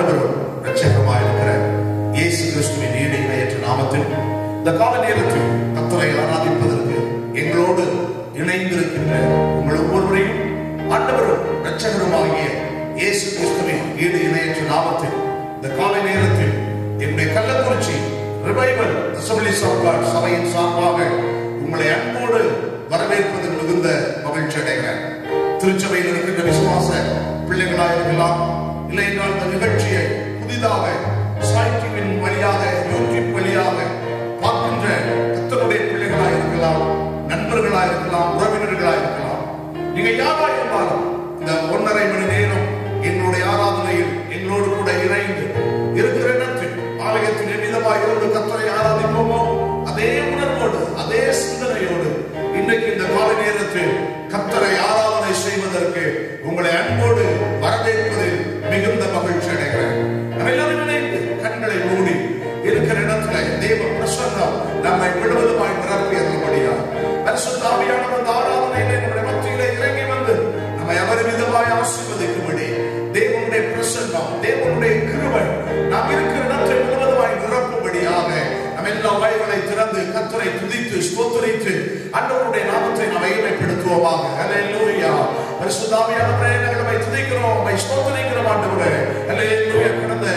ஆண்டவரும் இரட்சகருமாயிருக்கிற இயேசு கிறிஸ்துவின் ஈடு இணையற்ற நாமத்தில் இந்த கால நேரத்தில் கர்த்தரை ஆராதிப்பதற்கு எங்களோடு இணைந்திருக்கின்ற உங்கள் ஒவ்வொருவரையும் ஆண்டவரும் இரட்சகருமாகிய இயேசு கிறிஸ்துவின் ஈடு இணையற்ற நாமத்தில் இந்த காலை நேரத்தில் என்னுடைய கள்ளக்குறிச்சி ரிவைவல் அசெம்பிளிஸ் ஆஃப் காட் சபையின் சார்பாக உங்களை அன்போடு வரவேற்பதில் மிகுந்த மகிழ்ச்சி அடைகிறேன். திருச்சபையில் இருக்கின்ற விசுவாச பிள்ளைகளாக இருக்கலாம், இல்லை என்றால் இந்த நிகழ்ச்சியை புதிதாக சாய்டிவின் வழியாக யூடியூப் வழியாக பார்க்கின்ற கர்த்தருடைய பிள்ளைகளாக இருக்கலாம், நண்பர்களாக இருக்கலாம், உறவினர்களாக இருக்கலாம். நீங்க யாரா இருந்தாலும் இந்த 1.5 மணி நேரம் என்னுடைய ஆராதனையில் என்னோடு கூட இணைந்து இருக்கிற இடத்தில் ஆலயத்தில் எவ்விதமாக இருந்து கர்த்தரை ஆராதிப்போமோ அதே உணர்வோடு அதே சிந்தனையோடு இன்றைக்கு இந்த கால நேரத்தில் கர்த்தரை ஆராதனை செய்வதற்கு உங்களை அன்போடு வரவேற்பதில் மிகுந்த மகிழ்ச்சி அடைகிறேன். நம்ம எல்லாரும் இணைந்து கண்களை மூடி இருக்கிற இடத்துல தேவ பிரசன்னம் நம்மை விடுவதுமாய் நிரப்பியதுபடியா பரிசுத்த ஆவியானவர் இந்த ஆராதனையிலே நம்முடைய மத்தியிலே இறங்கி வந்து நம்மை அபரிமிதமாய் ஆசீர்வதிக்கும்படி தேவனுடைய பிரசன்னம் தேவனுடைய கிருபை நாம் இருக்கிற இடத்தை முழுவதுமாய் நிரப்பும்படியாக நம்ம எல்லா வாய்களை திறந்து கர்த்தரை துதித்து ஸ்தோத்திரித்து ஆண்டவருடைய நாமத்தை நாம் மகிமைப்படுத்துவோமாக. ஹல்லேலூயா. பரிசுத்த ஆவியானவரே நம்மை துதிக்கிறோம், நம்மை ஸ்தோத்திரிக்கிறோம் ஆண்டவரே. ஹல்லேலூயா. கடந்த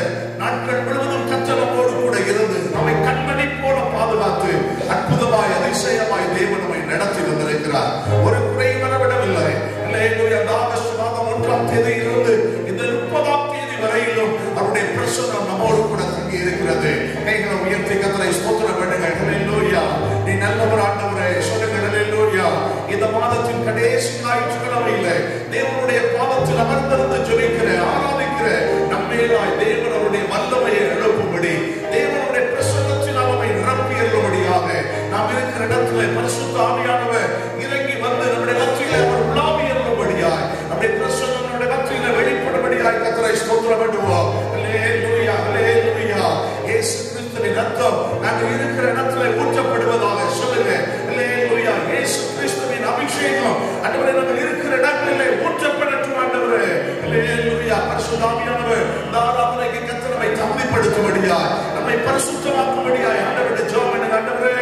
நாட்கள் முழுவதும் கர்த்தர் நம்மோடு கூட இருந்து நம்மை கண்மணி போல பாதுகாத்து அற்புதமாய் அதிசயமாய் தேவன் நம்மை நடத்தி வந்திருக்கிறார். ஒரு குறை வரவிடவில்லை. ஹல்லேலூயா. ஆகஸ்ட் மாதம் 1ஆம் தேதி இருந்து இந்த 30ஆம் தேதி வரையிலும் அவருடைய பிரசன்னம் நம்மோடு கூட தங்கி இருக்கிறது. கைகளை உயர்த்தி கர்த்தரை ஸ்தோத்திரம் பண்ணுங்க. ஹல்லேலூயா. நீ நல்லவர் ஆண்டவரே. சொல்லுங்க ஹல்லேலூயா. இந்த மாதத்தின் கடைசி ஞாயிற்றுக்கிழமையிலே தேவனுடைய பாதத்தில் அமர்ந்திருந்து ஜெபிக்கிற ஆராதிக்கிற நம்மேலாய் தேவன் அவருடைய வல்லமையை எழுப்பும்படி தேவனுடைய பிரசன்னத்தில் அவரை நிரப்பியரும்படியாக நாம் இருக்கிற இடத்துல பரிசுத்த ஆவியானவர் இறங்கி வந்து நம்முடைய மத்தியிலே அவர் உலாவியரும்படியாய் நம்முடைய பிரசன்னம் நம்முடைய மத்தியிலே வெளிப்படும்படியாய் கர்த்தரை ஸ்தோத்திரம் பண்ணுவோம். ஹல்லேலூயா. ஹல்லேலூயா. இயேசு கிறிஸ்துவின் ரத்தம் நாங்கள் இருக்கிற இடத்துல ஊற்றப்படுவதாக சொல்லுங்க. ஹல்லேலூயா. இயேசு கிறிஸ்துவின் அபிஷேகம் ஆண்டவரே நாங்கள் இருக்கிற இடத்திலே ஊற்றப்படட்டும் ஆண்டவரே. ஹல்லேலூயா. பரிசுத்த ஆவியானவர் இந்த ஆராதனைக்கு கர்த்தர் நம்மை தகுதிப்படுத்தும்படியாய் நம்மை பரிசுத்தமாக்கும்படியாய் ஆண்டவரே ஜெபம் பண்ணுங்க. ஆண்டவரே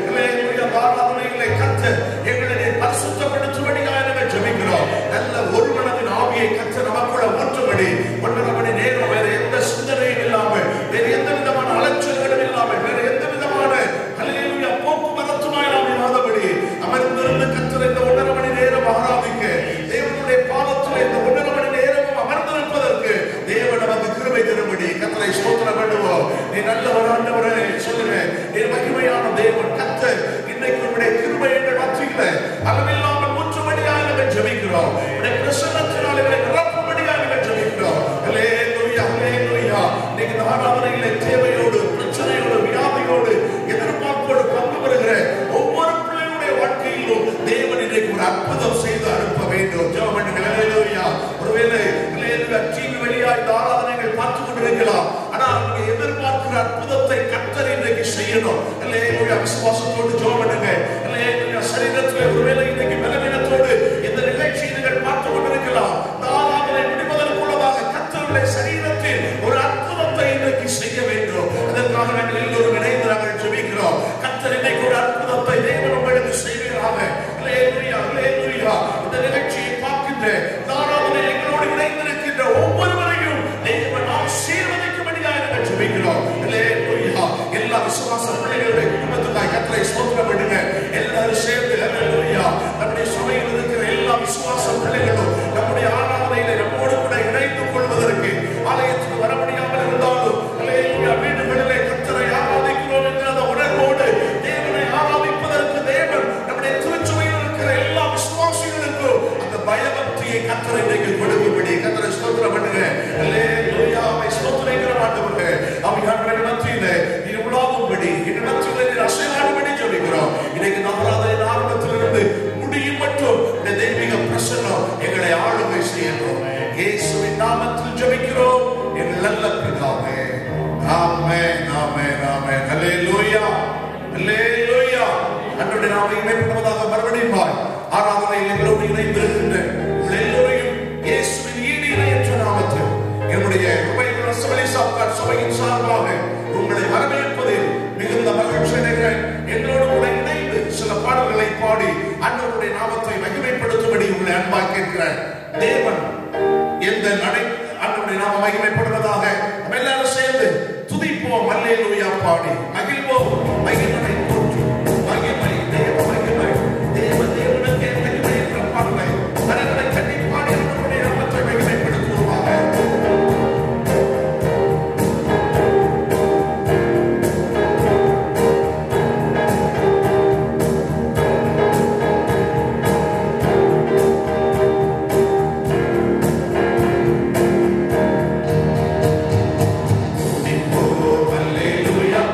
ஹல்லேலூயா. ஆராதனையிலே கர்த்தர் எங்களை பரிசுத்தப்படுத்தும்படியாய் நாங்கள் ஜெபிக்கிறோம். நல்ல ஒரு மனதின் ஆவியை கர்த்தர் நமக்குள்ள ஊற்றும்படி 1.5 மணி நேரம் வேற எந்த சிந்தனையும் இல்லாமல் வேற எந்த விதமான அலட்சியங்களும் இல்லாமல் வேற எந்த விதமான ஹல்லேலூயா போக்குவரத்துமாய் நாம் இல்லாதபடி அமர்ந்திருந்து கர்த்தர் இந்த 1.5 மணி நேரம் ஆராதிக்க தேவனுடைய பாதத்தில் இந்த 1.5 மணி நேரம் அமர்ந்திருப்பதற்கு தேவன் நமக்கு கிருபை தரும்படி கர்த்தரை ஸ்தோத்திரம் பண்ணுவோம். நீ நல்லவர் ஆண்டவரே. சொல்லுங்க. நீ மகிமையான தேவன் கர்த்தர். இன்னைக்கு உம்முடைய கிருபை எங்கள் மத்தியிலே அளவில்லாமல் ஊற்றும்படியாக நாங்கள் ஜெபிக்கிறோம். உம்முடைய பிரசன்னத்தினால் எங்களை நிரப்பும்படியாக நாங்கள் ஜெபிக்கிறோம். ஹல்லேலூயா. ஹல்லேலூயா. இன்னைக்கு இந்த ஆராதனையிலே தேவையோடு பிரச்சனையோடு வியாதியோடு எதிர்பார்ப்போடு பங்கு பெறுகிற ஒவ்வொரு பிள்ளைகளுடைய வாழ்க்கையிலும் தேவன் இன்றைக்கு ஒரு அற்புதம் செய்து அனுப்ப வேண்டும். ஜெபம் பண்ணுங்க. ஹல்லேலூயா. ஒருவேளை ஹல்லேலூயா டிவி வழியாக இந்த ஆராதனைகள் பார்த்து கொண்டிருக்கலாம். ஆனால் நீங்க எதிர்பார்க்கிற அற்புதத்தை கர்த்தர் இன்றைக்கு செய்யணும். ஹல்லேலூயா. விசுவாசத்தோடு ஜெபம் பண்ணுங்க. ஹல்லேலூயா. சரீரத்தில் ஒருவேளை இன்னைக்கு பலவீனத்தோடு இந்த நிகழ்ச்சியை நீங்கள் பார்த்து கொண்டிருக்கலாம். இந்த ஆராதனை முடிவதற்குள்ளதாக கர்த்தருடைய சரீரத்தில் ஒரு அற்புதத்தை இன்றைக்கு செய்ய வேண்டும். அதற்காக நாங்கள் எல்லோரும் இணைந்து நாங்கள் ஜெபிக்கிறோம். கர்த்தர் இன்னைக்கு ஒரு அற்புதத்தை தேவன் உங்களுக்கு செய்வீராக. ஹல்லேலூயா. ஹல்லேலூயா. இந்த நிகழ்ச்சியை பார்க்கின்ற ஆராதனை எங்களோடு இணைந்திருக்கின்ற ஒவ்வொருவரையும் தேவன் ஆசீர்வதிக்கும்படியாக நாங்கள் ஜெபிக்கிறோம். ஹல்லேலூயா. எல்லா விசுவாச பிள்ளைகளுடைய குடும்பத்துக்காக கர்த்தரை ஸ்தோத்திரம் பண்ணுங்க. எல்லாரும் சேர்ந்து ஹல்லேலூயா. நம்முடைய சபையில் இருக்கிற எல்லா விசுவாச பிள்ளைகளும் நம்முடைய ஆராதனையிலே நம்மோடு கூட இணைந்து கொள்வதற்கு ஆலயத்துக்கு வர முடியாமல் இருந்தாலும் ஹல்லேலூயா வீடுகளிலே கர்த்தரை ஆராதிக்கிறோம் என்கிற அந்த உணர்வோடு தேவனை ஆராதிப்பதற்கு தேவன் நம்முடைய திருச்சபையில் இருக்கிற எல்லா விசுவாசிகளுக்கும் அந்த பயபக்தியை கர்த்தரை இன்றைக்கு கொடுக்கும்படி கர்த்தரை ஸ்தோத்திரம் பண்ணுங்க. ஹல்லேலூயா. அவை ஸ்தோத்திரிக்கிற ஆண்டவரே. ஆவியானவரே மத்தியிலே நீர் உலாவும்படி எங்கள் மத்தியிலே நீர் அசைவாடும்படி ஜெபிக்கிறோம். இன்னைக்கு ஆராதனை ஆரம்பத்திலிருந்து முடியும் மட்டும் இந்த தெய்வீக பிரசன்னம் எங்களை ஆளுகை செய்யணும். இயேசுவின் நாமத்தில் ஜெபிக்கிறோம் எங்கள் நல்ல பிதாவே. ஆமென். ஆமென். ஆமென். ஹல்லேலூயா. ஹல்லேலூயா. அன்றைய நாம இணைப்பதாக மறுபடியும் ஆராதனையில் எங்களோடு இணைந்திருக்கின்ற எல்லோரையும் இயேசுவின் ஈடு இணையற்ற நாமத்தில் என்னுடைய சபையின் சார்பாக உங்களை வரவேற்பதில் மிகுந்த மகிழ்ச்சி அடைகிறேன். என்னோடு கூட இணைந்து சில பாடல்களை பாடி ஆண்டவருடைய நாமத்தை மகிமைப்படுத்தும்படி உங்களை அன்பாக கேட்கிறேன். தேவன் எந்த நடை ஆண்டவருடைய நாம மகிமைப்படுவதாக. நம்ம எல்லாரும் சேர்ந்து துதிப்போம், அல்லேலூயா பாடி மகிழ்வோம். மகிமை போற்று, மகிமை தேவ மகிமை, தேவ தேவனுக்கே மகிமை என்ற பாடலை கரங்களை தட்டி பாடி ஆண்டவருடைய நாமத்தை மகிமைப்படுத்துவோமாக. Hallelujah,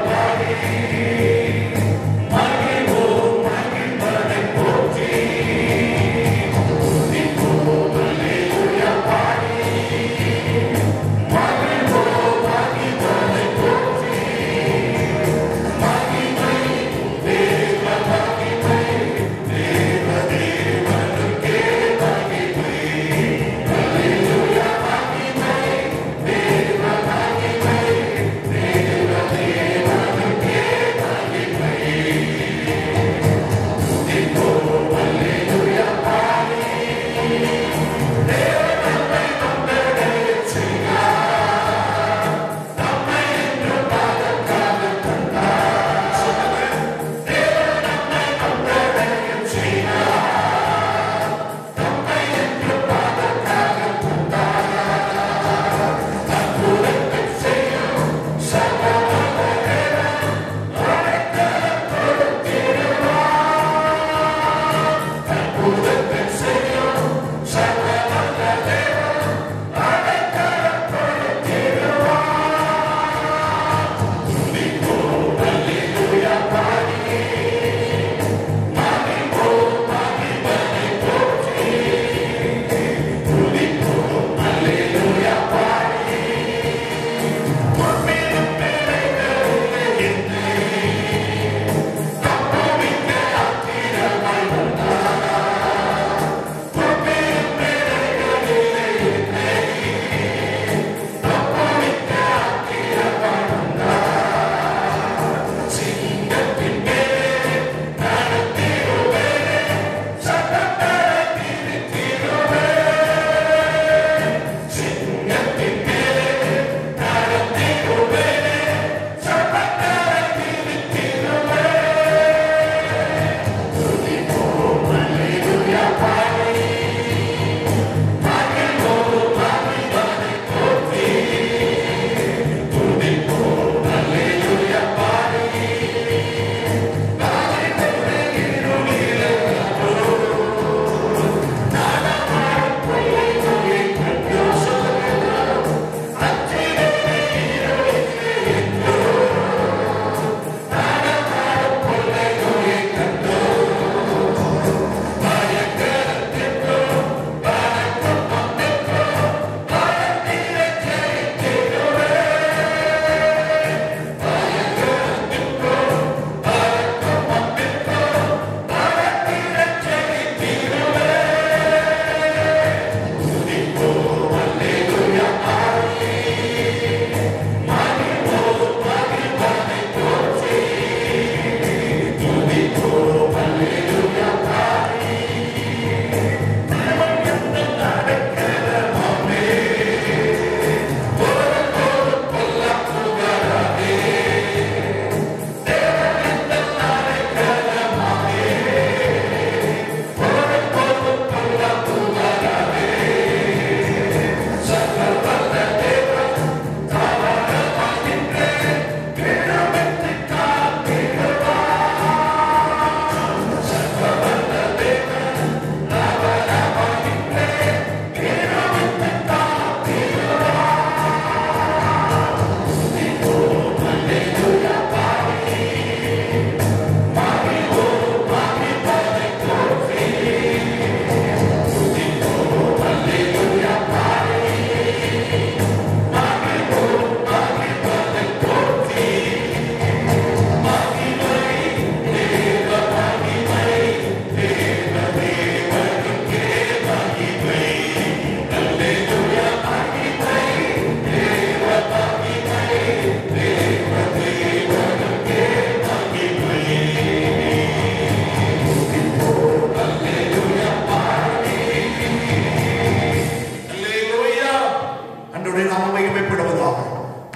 கர்த்தருடைய நாமம் மகிமைப்படுவதாக.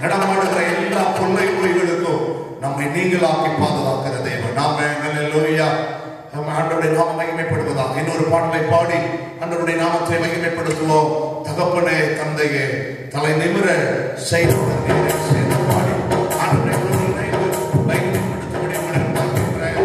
நடமாடுகிற எல்லா கொள்ளை நோய்களுக்கும் நம்மை நீங்களாக்கி பாதுகாக்கிற தேவன். ஹல்லேலூயா. ஆண்டவருடைய நாமம் மகிமைப்படுவதாக. இன்னொரு பாடலை பாடி ஆண்டவருடைய நாமத்தை மகிமைப்படுத்துவோம். தகப்பனே தந்தையே தலை நிமிர செய்தவர்கள் சேர்ந்து பாடி ஆண்டவரை மகிமைப்படுத்தும்படி உங்களை பார்க்கின்றேன்.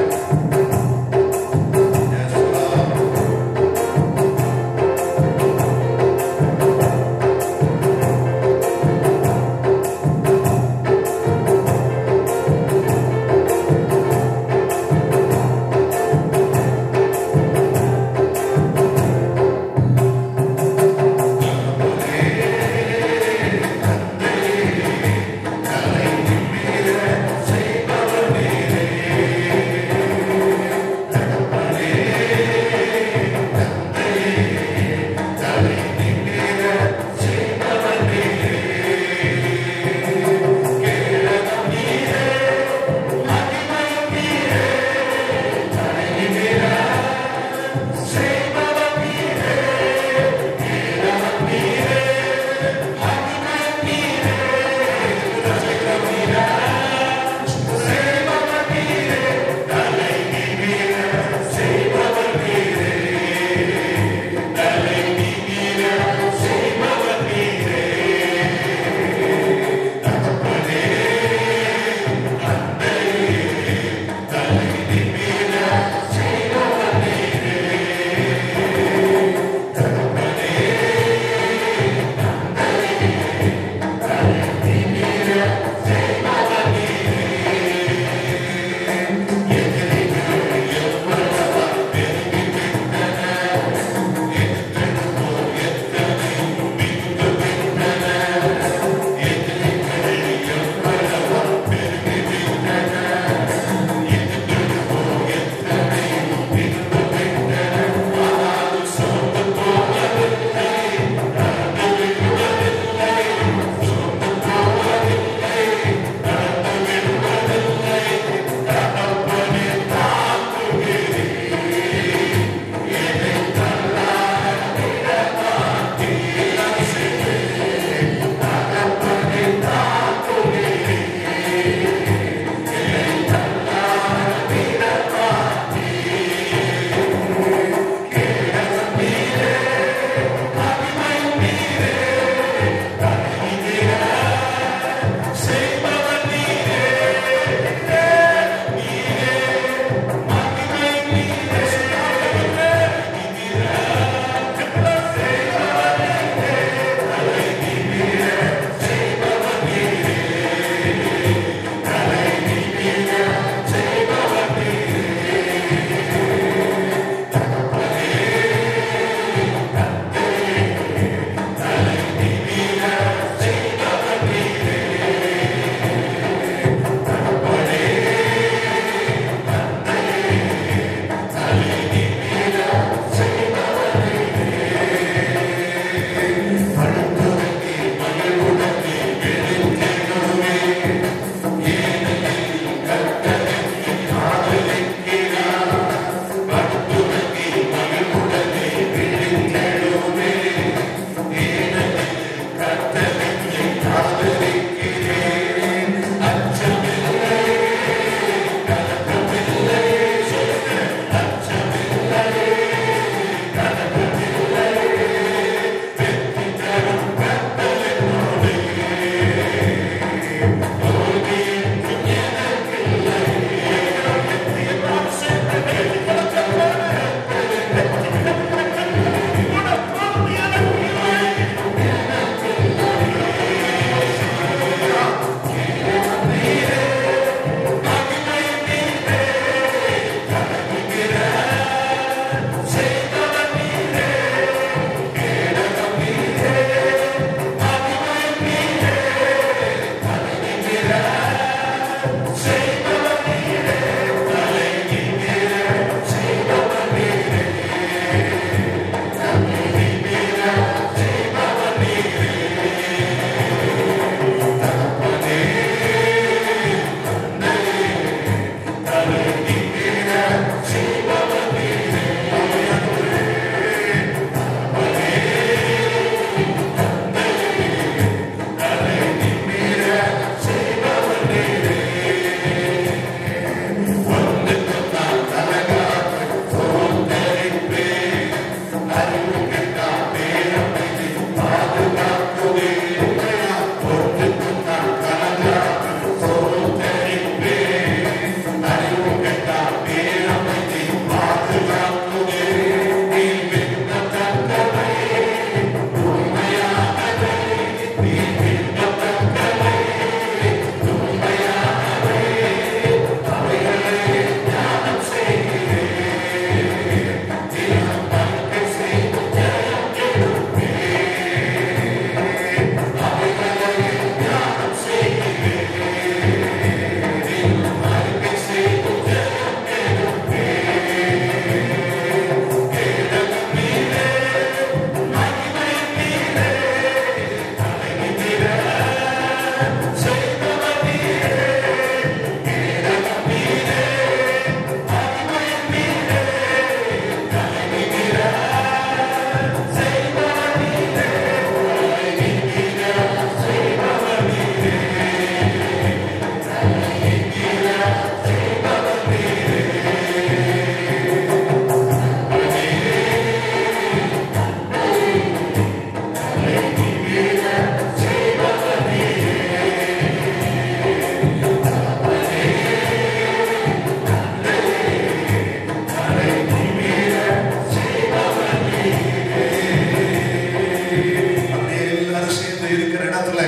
சரி இருக்கிற இடத்துல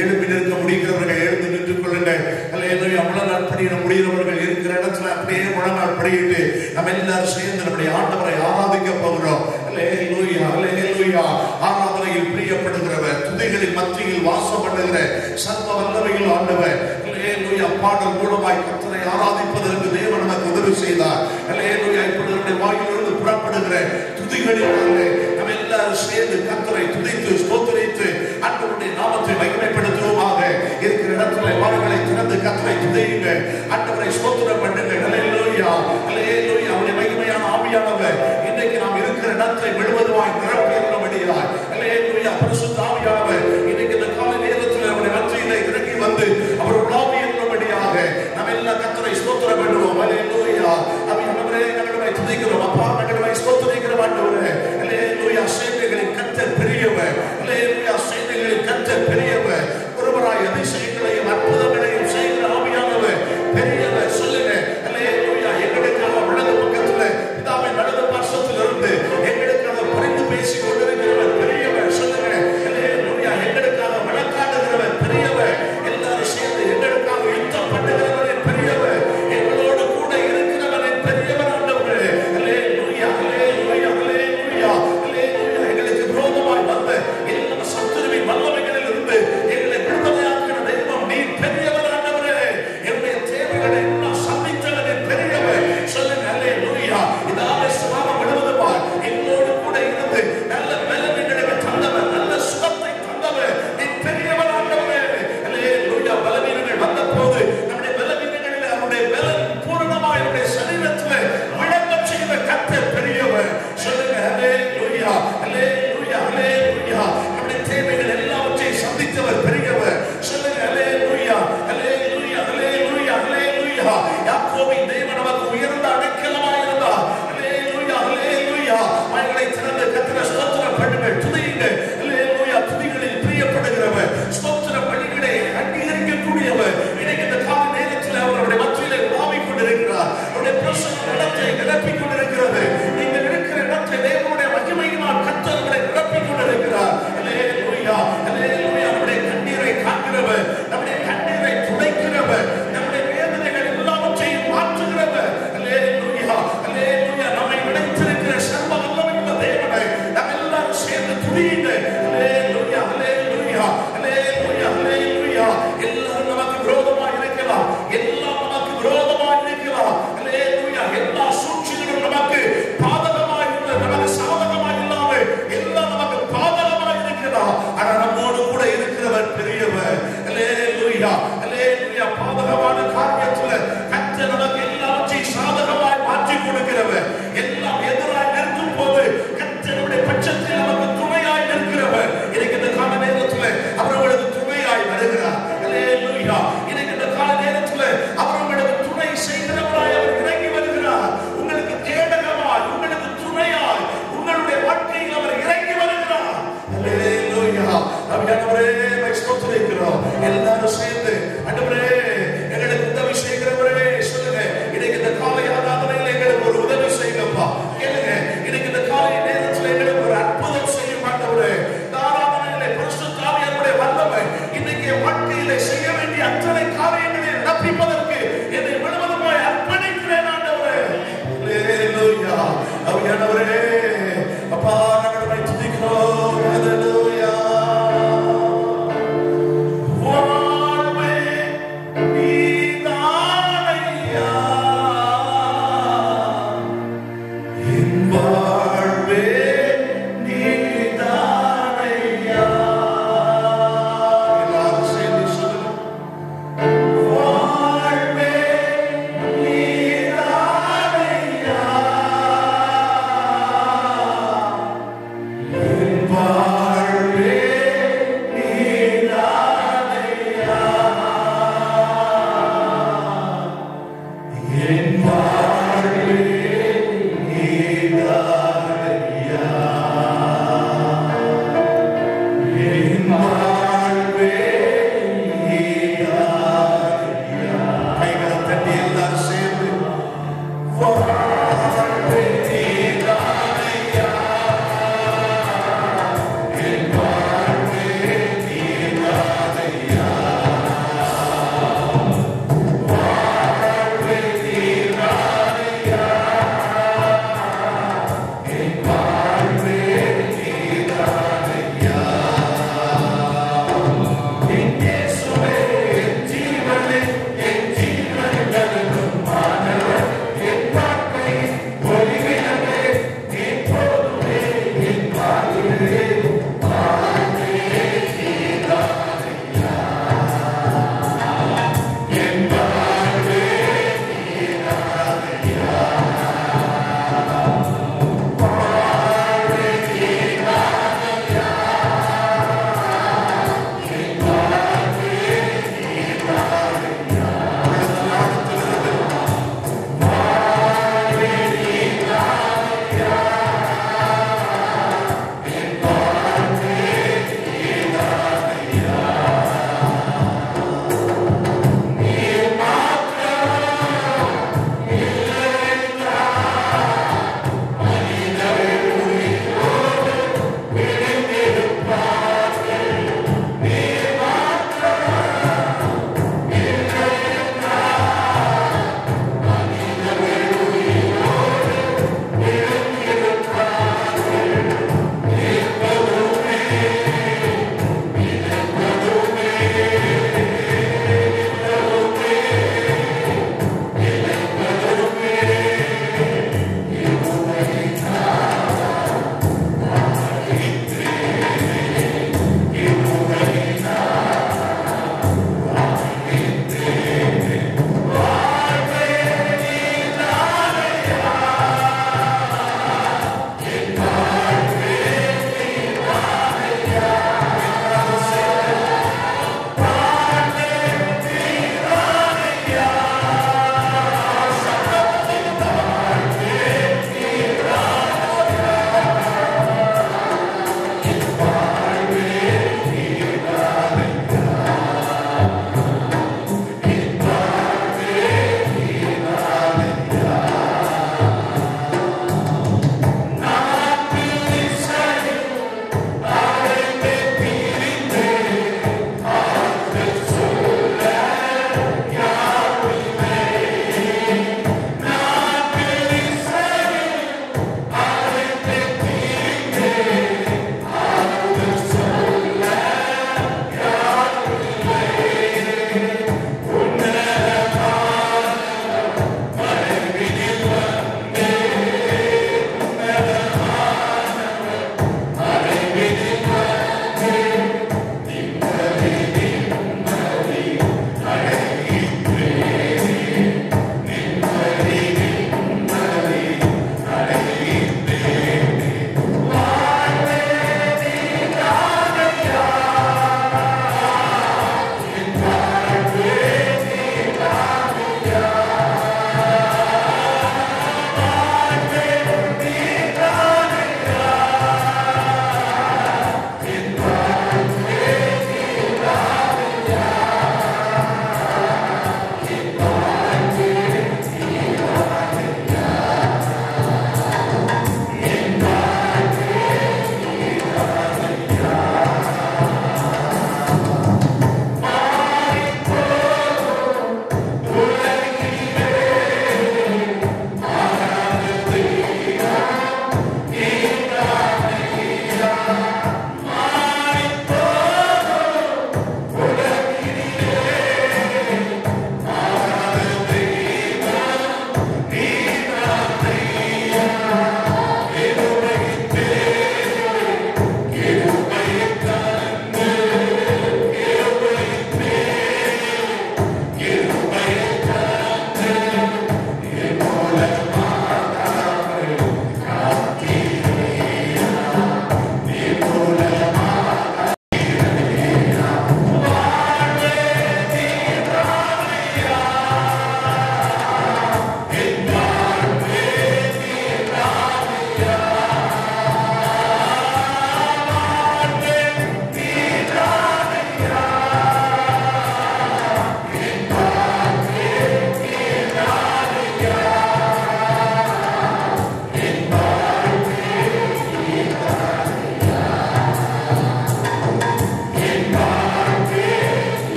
எழுப்பி நிற்க முடிகிறவர்கள் எழுந்து நின்றுக் கொள்ளுங்கள். அல்லேலூயா. முழங்கால் படியிட முடிகிறவர்கள் இருக்கிற இடத்துல அப்படியே முழங்கால் படியிட்டு நம்ம எல்லாரும் சேர்ந்து நம்முடைய ஆண்டவரை ஆராதிக்க போகிறோம். அல்லேலூயா, அல்லேலூயா. ஆராதனையில் பிரியப்படுகிறவர், துதிகளின் மத்தியில் வாசம் பண்ணுகிற சர்வ வல்லமையில் ஆண்டவர். அல்லேலூயா. பாடல் மூலமாய் கர்த்தரை ஆராதிப்பதற்கு தேவன் நமக்கு உதவி செய்தார். அல்லேலூயா. இப்பொழுது நம்முடைய வாயிலிருந்து புறப்படுகிற துதிகளினாலே நம்ம எல்லாரும் சேர்ந்து கர்த்தரை துதித்து ஸ்தோத்திரித்து ஆண்டவருடைய நாமத்தை மகிமைப்படுத்துவோமாக. இருக்கிற இடத்துல வாய்களை திறந்து கர்த்தரை துதியுங்கள், ஆண்டவரை ஸ்தோத்திரம் பண்ணுங்கள். அல்லேலூயா, அல்லேலூயா. அவருடைய மகிமையான ஆவியானவர் இன்றைக்கு நாம் இருக்கிற இடத்தை முழுவதுமாய் நிரப்பியிருக்கிறபடியால் அல்லேலூயா. பரிசுத்த ஆவியானவர் இன்னைக்கு இந்த காலை நேரத்தில் அவருடைய மத்தியிலே இறங்கி வந்து அவர் உலாவி இருக்கிறபடியாக நாம் எல்லாம் கர்த்தரை ஸ்தோத்திரம் பண்ணுவோம். அல்லேலூயா. ஆவியானவரே, நாங்கள் துதிக்கிறோம். அப்பா, நாங்கள் ஸ்தோத்திரிக்கிறோம் ஆண்டவரே. அல்லேலூயா. சேனைகளின் கர்த்தர் பெரியவர். அல்லேலூயா. சேனைகளின் கர்த்தர் பெரியவர். ஒருவராய் அதிசயங்களையும் அற்புதங்களையும் செய்கிற ஆவியானவர் பெரியவர். சொல்லுங்க. அல்லேலூயா. எங்களுக்கு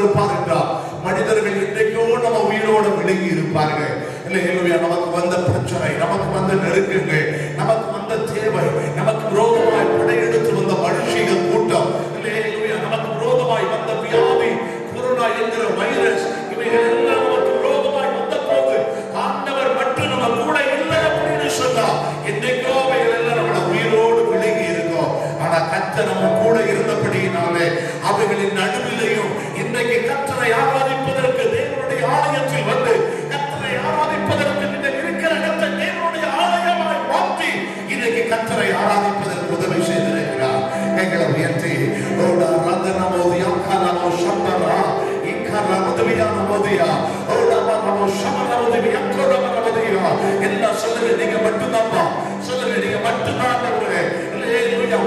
வந்திருப்பார் என்றால் மனிதர்கள் இன்றைக்கோ நம்ம உயிரோடு விழுங்கி இருப்பார்கள். இல்லையா, நமக்கு வந்த பிரச்சனை, நமக்கு வந்த நெருக்கங்கள், நமக்கு வந்த தேவை, நமக்கு விரோதமாய் படையெடுத்து வந்த மனுஷிகள் கூட்டம், இல்லையா, நமக்கு விரோதமாய் வந்த வியாதி, கொரோனா என்கிற வைரஸ், இவைகள் எல்லாம் நமக்கு விரோதமாய் வந்த போது ஆண்டவர் மட்டும் நம்ம கூட இல்லை அப்படின்னு சொன்னா இன்றைக்கோ அவைகள் எல்லாம் நம்மள உயிரோடு விழுங்கி இருக்கோம். ஆனா கர்த்தர் நம்ம கூட இருந்தபடியினாலே அவைகளின் நடுவிலையும் இன்றைக்கு கர்த்தரை ஆராதிப்பதற்கு தேவனுடைய ஆலயத்தில் வந்து கர்த்தரை ஆராதிப்பதற்கு இருக்கிற இடத்தை தேவனுடைய ஆலயமாய் மாற்றி இன்றைக்கு கர்த்தரை ஆராதிப்பதற்கு உதவி செய்திருக்கிறார். எங்களை உயர்த்தி எல்லாம் சொல்லுங்க, நீங்க மட்டும்தான் சொல்லுங்க, நீங்க மட்டும்தான்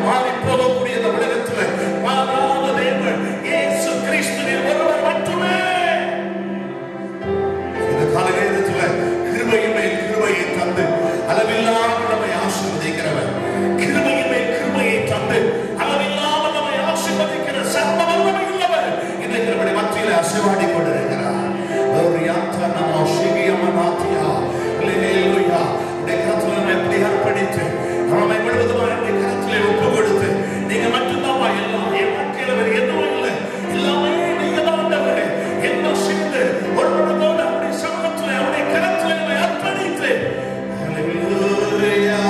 மாறி போகக்கூடிய இந்த உலகத்தில் மாறாத தேவன் இயேசு கிறிஸ்துவின் ஒருவர் மட்டுமே. இந்த கால நேரத்தில் கிருபையின் மேல் கிருபையை தந்து அளவில்லாமல் நம்மை ஆசீர்வதிக்கிறவர், கிருபையின் மேல் கிருபையை தந்து அளவில்லாமல் நம்மை ஆசீர்வதிக்கிற சர்வ வல்லமை உள்ளவர் இன்றைக்கு நம்முடைய மத்தியில் அசைவாடி கொண்டிருக்கிறார். ஒரு யாத்திரை நம்ம சிகியமனாத்தியா இல்லையா உடைய கருத்துல நம்ம எப்படி அர்ப்பணித்து நம்மை முழுவதுமாக என்னுடைய கருத்திலே ஒப்பு கொடுத்து நீங்க மட்டும்தான் எல்லாம், என் வாழ்க்கையில வேறு எதுவும் இல்லை, எல்லாமே நீங்க தான் ஆண்டவரே என்ன செய்து ஒரு மனதோடு அவருடைய சமூகத்தில் அவருடைய கருத்திலே நம்மை அர்ப்பணித்து அல்லேலூயா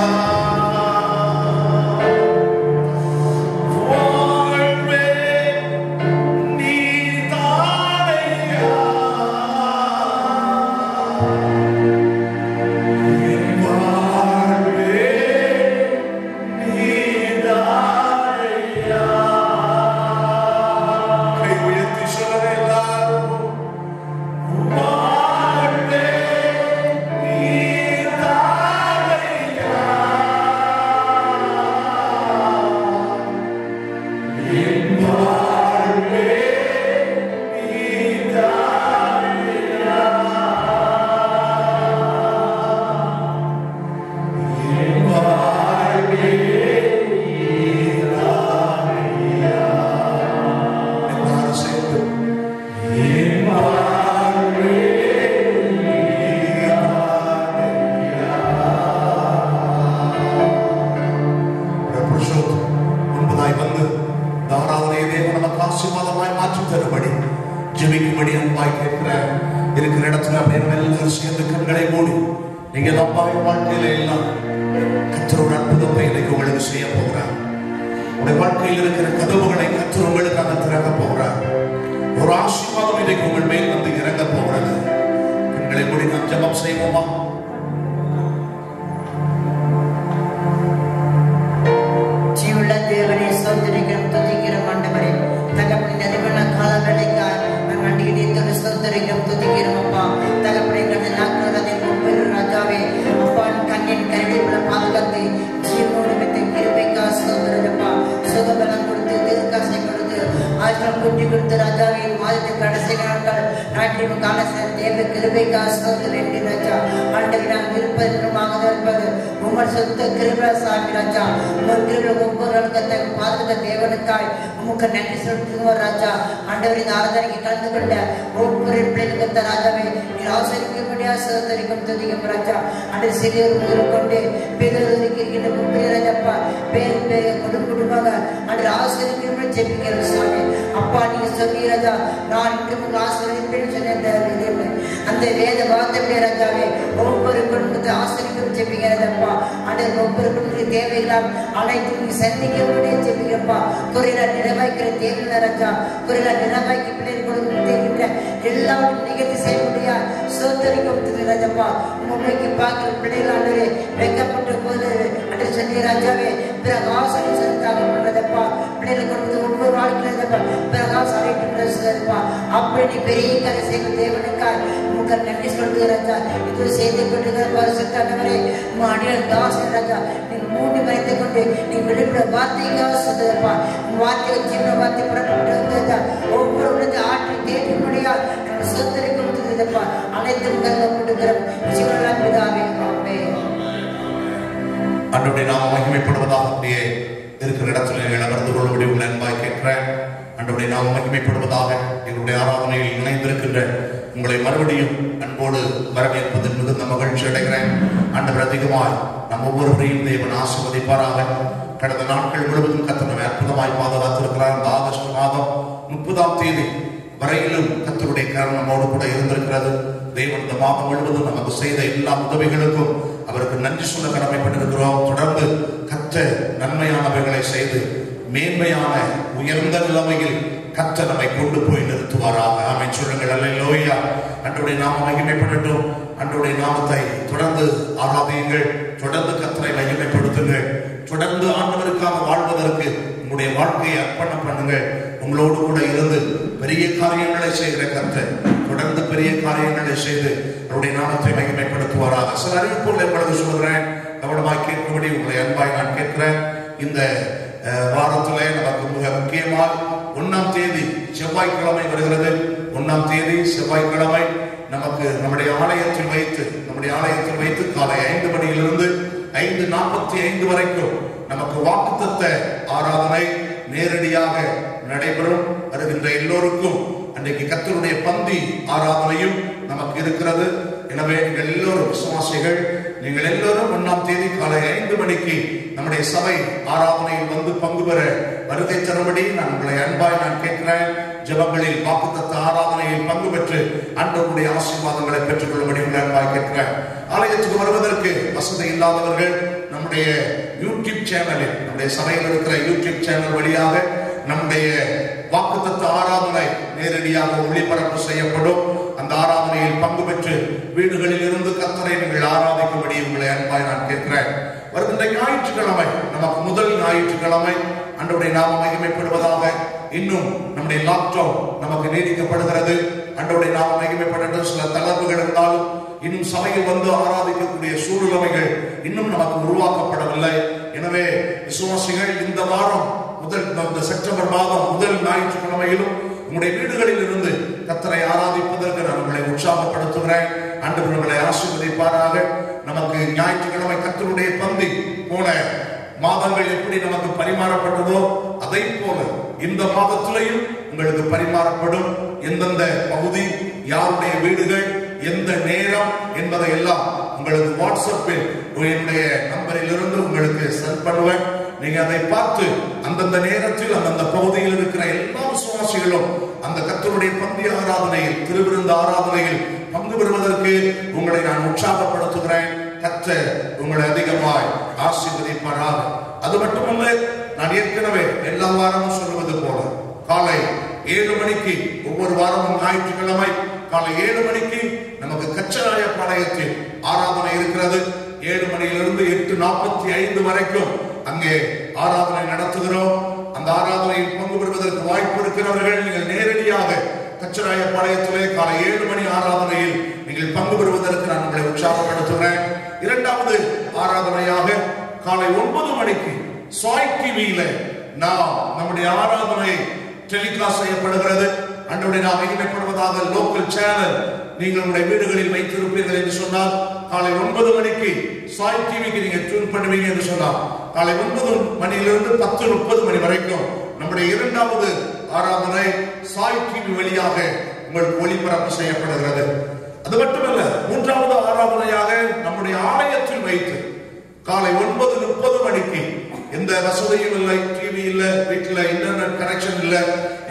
அந்த வேத வார்த்தை ராஜாவே ஒவ்வொரு குடும்பத்தை ஆசிரியரும் ஜெபிக்கிறதப்பா. ஆண்டவர் ஒவ்வொரு குடும்பத்துக்கு தேவையில்லாம் அனைத்தும் சந்திக்க முடிய ஜெபிக்கிறப்பா. குறையில நிறைவாய்க்கிற தேவையில்லை ராஜா, குறையில நிறைவாய்க்கு பிள்ளைகள் கொடுக்க தேவையில்லை எல்லாரும் நிகழ்ச்சி செய்ய முடியா சோதரிக்க ராஜப்பா. உண்மைக்கு பார்க்கிற பிள்ளைகள் ஆண்டவரே வைக்கப்பட்ட போது அன்று சொல்லி ராஜாவே பிரகாசம் செலுத்தாக பண்றதப்பா. பிள்ளைகள் கொடுத்து ஒவ்வொரு வாழ்க்கையிலப்பா பிரகாசம் அழைக்கின்றப்பா. அப்படி பெரிய கரை செய்கிற தேவனுக்காய் உங்கள் நன்றி சொல்லுகிற ராஜா. இது செய்து கொண்டிருக்கிற பரிசுத்தவரே அடியார் தாசன் ராஜா, நீங்க மூடி மறைத்து கொண்டு நீ வெளிப்பட வார்த்தைக்காக சொல்லுதப்பா. வார்த்தை சின்ன வார்த்தை புறப்பட்டு ஒவ்வொரு உலகத்தை ஆற்றி தேடி முடியா நம்ம சொத்தரை கொடுத்துருப்பா. அனைத்தும் கருத கொடுக்கிறோம் ஜீவனான் பிதாவே ஆமென். அன்றைய நாம மகிமைப்படுவதாக அப்படியே இருக்கிற இடத்துல அமர்ந்து கொள்ளும்படி உங்கள் அன்பாய் கேட்கிறேன். அன்றைய நாம மகிமை மகிமைப்படுவதாக. எங்களுடைய ஆராதனையில் இணைந்திருக்கின்ற உங்களை மறுபடியும் அன்போடு வரவேற்பதில் மிகுந்த மகிழ்ச்சி அடைகிறேன். ஆண்டவர் அதிகமாய் நம் ஒவ்வொருவரையும் தேவன் ஆசீர்வதிப்பாராக. கடந்த நாட்கள் முழுவதும் கர்த்தர் அற்புதமாய் பாதுகாத்திருக்கிறார். இந்த ஆகஸ்ட் மாதம் 30ஆம் தேதி வரையிலும் கர்த்தருடைய கரம் நம்மோடு கூட இருந்திருக்கிறது. தேவன் இந்த மாதம் முழுவதும் நமக்கு செய்த எல்லா உதவிகளுக்கும் அவருக்கு நன்றி சொல்ல கடமைப்பட்டிருக்கிறோம். தொடர்ந்து கர்த்தர் நன்மையானவைகளை செய்து மேன்மையான உயர்ந்த நிலைமையில் கர்த்தர் நம்மை கொண்டு போய் நிறுத்துவாராக. ஆமென் சொல்லுங்கள். அல்லேலூயா. ஆண்டவருடைய நாமம் மகிமைப்படட்டும். ஆண்டவருடைய நாமத்தை தொடர்ந்து ஆராதியுங்கள். தொடர்ந்து கர்த்தரை மகிமைப்படுத்துங்கள். தொடர்ந்து ஆண்டவருக்காக வாழ்வதற்கு உங்களுடைய வாழ்க்கையை அர்ப்பணம் பண்ணுங்கள். உங்களோடு கூட இருந்து பெரிய காரியங்களை செய்கிற கர்த்தர் தொடர்ந்து பெரிய காரியங்களை செய்து அவருடைய நாமத்தை மகிமைப்படுத்துவாராக. சில அறிவிப்புகளை எப்பொழுது சொல்கிறேன், கவனமாய் கேட்கும்படி உங்களை அன்பாய் நான் கேட்கிறேன். இந்த வாரத்திலே நமக்கு மிக முக்கியமாக 1ஆம் தேதி செவ்வாய்க்கிழமை வருகிறது. 1ஆம் தேதி செவ்வாய்க்கிழமை நமக்கு நம்முடைய ஆலயத்தில் வைத்து காலை 5 மணியிலிருந்து 5:45 வரைக்கும் நமக்கு வாக்குத்தத்த ஆராதனை நேரடியாக நடைபெறும். வருகின்ற எல்லோருக்கும் அன்றைக்கு கர்த்தருடைய பந்தி ஆராதனையும் நமக்கு இருக்கிறது. எனவே நீங்கள் எல்லோரும் விசுவாசிகள், நீங்கள் எல்லோரும் 1ஆம் தேதி காலை 5 மணிக்கு நம்முடைய சபை ஆராதனையில் வந்து பங்கு பெற வருகை தரும்படி நான் உங்களை அன்பாய் நான் கேட்கிறேன். ஜெபங்களில் வாக்குத்தத்த ஆராதனையில் பங்கு பெற்று ஆண்டவருடைய ஆசீர்வாதங்களை பெற்றுக் கொள்ளும்படி உங்களை அன்பாய் கேட்கிறேன். ஆலயத்துக்கு வருவதற்கு வசதி இல்லாதவர்கள் நம்முடைய யூடியூப் சேனலில், நம்முடைய சபையில் இருக்கிற யூடியூப் சேனல் வழியாக நம்முடைய வாக்குத்தத்த ஆராதனை நேரடியாக ஒளிபரப்பு செய்யப்படும். அந்த ஆராதனையில் பங்கு பெற்று வீடுகளில் இருந்து கர்த்தரை நீங்கள் ஆராதிக்கும்படி உங்களை அன்பாய் நான் கேட்கிறேன். வருகின்ற ஞாயிற்றுக்கிழமை நமக்கு முதல் ஞாயிற்றுக்கிழமை. ஆண்டவருடைய நாமம் மகிமைப்படுவதாக. இன்னும் நம்முடைய லாக்டவுன் நமக்கு நீடிக்கப்படுகிறது. ஆண்டவருடைய நாமம் மகிமைப்படட்டும். சில தளர்வுகள் இருந்தாலும் இன்னும் சபையில் வந்து ஆராதிக்கக்கூடிய சூழ்நிலைகள் இன்னும் நமக்கு உருவாக்கப்படவில்லை. எனவே விசுவாசிகள் இந்த வாரம் இந்த செப்டம்பர் மாதம் முதல் ஞாயிற்றுக்கிழமையிலும் உங்களுடைய வீடுகளில் இருந்து கர்த்தரை ஆராதிப்பதற்கு நான் உங்களை உற்சாகப்படுத்துகிறேன். ஆண்டவர் உங்களை ஆசீர்வதிப்பாராக. நமக்கு ஞாயிற்றுக்கிழமை கர்த்தருடைய பந்தி போன மாதங்கள் எப்படி நமக்கு பரிமாறப்பட்டதோ அதை போல இந்த மாதத்திலையும் உங்களுக்கு பரிமாறப்படும். எந்தெந்த பகுதி, யாருடைய வீடுகள், எந்த நேரம் என்பதை எல்லாம் உங்களுக்கு வாட்ஸ்அப்பில் என்னுடைய நம்பரில் இருந்து உங்களுக்கு சென்ட் பண்ணுவேன். நீங்க அதை பார்த்து அந்தந்த நேரத்தில் அந்தந்த பகுதியில் இருக்கிற எல்லா விசுவாசிகளும் அந்த கர்த்தருடைய பந்தி ஆராதனையில், திருவிருந்து ஆராதனையில் பங்கு பெறுவதற்கு உங்களை நான் உற்சாகப்படுத்துகிறேன். கர்த்தர் உங்களை அதிகமாய் ஆசீர்வதிப்பாராக. அது மட்டுமல்ல, நான் ஏற்கனவே எல்லா வாரமும் சொல்லுவது போல காலை 7 மணிக்கு ஒவ்வொரு வாரமும் ஞாயிற்றுக்கிழமை காலை 7 மணிக்கு நமக்கு கச்சராயபாளையத்தில் ஆராதனை இருக்கிறது. 7 மணியிலிருந்து 8:45 வரைக்கும் அங்கே ஆராதனை நடத்துகிறோம். அந்த ஆராதனையில் பங்கு பெறுவதற்கு வாய்ப்பு இருக்கிறவர்கள் நீங்கள் நேரடியாக கச்சராயபாளையத்திலே காலை 7 மணி ஆராதனையில் நீங்கள் பங்கு பெறுவதற்கு நான் உங்களை உற்சாகப்படுத்துகிறேன். இரண்டாவது ஆராதனையாக காலை 9 மணிக்கு சாய் டிவியில நம்முடைய ஆராதனை டெலிகாஸ்ட் செய்யப்படுகிறது. ஆண்டவருடைய நாமம் மகிமைப்படுவதாக. லோக்கல் சேனல் நீங்கள் உங்களுடைய வீடுகளில் வைத்திருப்பீர்கள் என்று சொன்னால் காலை 9 மணிக்கு சாய் டிவிக்கு நீங்க டியூன் பண்ணுவீங்க என்று சொன்னால் காலை 9 மணியிலிருந்து 10:30 மணி வரைக்கும் நம்முடைய இரண்டாவது ஆராதனை சாய் டிவி வழியாக உங்களுக்கு ஒளிபரப்பு செய்யப்படுகிறது. அது மட்டுமல்ல, மூன்றாவது ஆராதனையாக நம்முடைய ஆலயத்தில் வைத்து காலை 9:30 மணிக்கு, எந்த வசதியும் இல்லை, டிவி இல்ல, வீட்டுல இன்டர்நெட் கனெக்ஷன் இல்ல,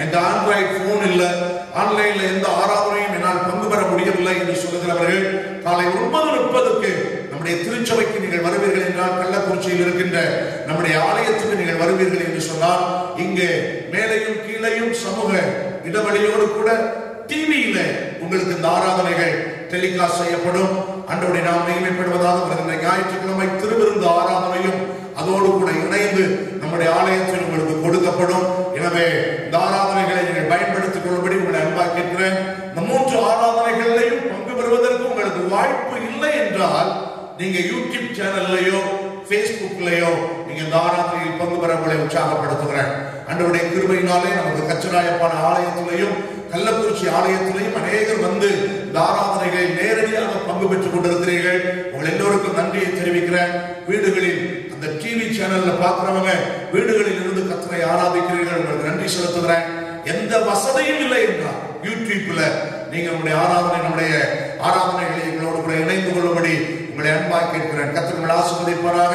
எங்க ஆண்ட்ராய்டு போன் இல்ல, ஆன்லைன்ல எந்த ஆராதனையும் என்னால் பங்கு பெற முடியவில்லை என்று சொல்லுகிறவர்கள் காலை 9:30க்கு நம்முடைய திருச்சபைக்கு நீங்கள் வருவீர்கள் என்றால், கள்ளக்குறிச்சியில் இருக்கின்ற நம்முடைய ஆலயத்துக்கு நீங்கள் வருவீர்கள் என்று சொன்னால், இங்கே மேலையும் கீழையும் சமூக இடைவெளியோடு கூட டிவியில உங்களுக்கு இந்த ஆராதனைகள் டெலிகாஸ்ட் செய்யப்படும். ஆண்டவருடைய நாமம் மகிமைப்படுவதாக. வருகின்ற ஞாயிற்றுக்கிழமை திருவிருந்து ஆராதனையும் அதோடு கூட இணைந்து நம்முடைய ஆலயத்தில் உங்களுக்கு கொடுக்கப்படும். எனவே இந்த ஆராதனைகளை நீங்கள் பயன்படுத்திக் கொள்ளும்படி உங்களை அன்பாக கேட்கிறேன். இந்த 3 ஆராதனைகளிலையும் பங்கு பெறுவதற்கு உங்களுக்கு வாய்ப்பு இல்லை என்றால், நீங்க யூடியூப் சேனல்லையோ பேஸ்புக்லயோ நீங்க இந்த ஆராதனையில் பங்கு பெற உங்களை உற்சாகப்படுத்துகிறேன். ஆண்டவருடைய கிருபையினாலே நமக்கு கச்சராயப்பான ஆலயத்திலையும் கள்ளக்குறிச்சி ஆலயத்திலையும் அநேகர் வந்து இந்த ஆராதனைகளில் நேரடியாக பங்கு பெற்றுக் கொண்டிருக்கிறீர்கள். உங்கள் எல்லோருக்கும் நன்றியை தெரிவிக்கிறேன். வீடுகளில் அந்த டிவி சேனல்ல பார்க்கிறவங்க வீடுகளில் இருந்து கர்த்தரை ஆராதிக்கிறீர்கள், உங்களுக்கு நன்றி செலுத்துகிறேன். எந்த வசதியும் இல்லை என்றால் யூடியூப்ல நீங்க நம்முடைய ஆராதனைகளை எங்களோடு கூட இணைந்து கொள்ளும்படி உங்களை அன்பாக கேட்கிறேன். கர்த்தர் உங்களை ஆசீர்வதிப்பாராக.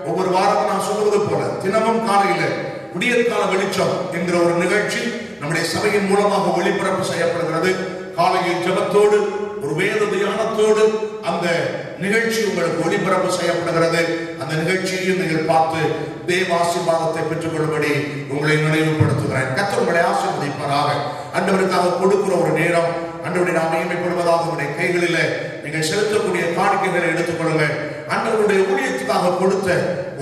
ஒவ்வொரு வாரமும் நான் சொல்வது போல தினமும் காலையில விடியற்கால வெளிச்சம் என்கிற ஒரு நிகழ்ச்சி நம்முடைய சபையின் மூலமாக ஒளிபரப்பு செய்யப்படுகிறது. காலையில் ஜெபத்தோடு ஒரு வேத தியானத்தோடு அந்த நிகழ்ச்சி உங்களுக்கு ஒளிபரப்பு செய்யப்படுகிறது. அந்த நிகழ்ச்சியையும் நீங்கள் பார்த்து தேவ ஆசீர்வாதத்தை பெற்றுக் கொள்ளும்படி உங்களை நினைவுபடுத்துகிறேன். கர்த்தர் உங்களை ஆசீர்வதிப்பாராக. ஆண்டவருக்காக கொடுக்கிற ஒரு நேரம் ஆண்டவருடைய நாம் மகிமைப்படுவதாக உங்களுடைய கைகளிலே நீங்கள் செலுத்தக்கூடிய காணிக்கைகளை எடுத்துக் கொள்ளுங்கள். ஆண்டவருடைய ஊழியத்துக்காக கொடுத்த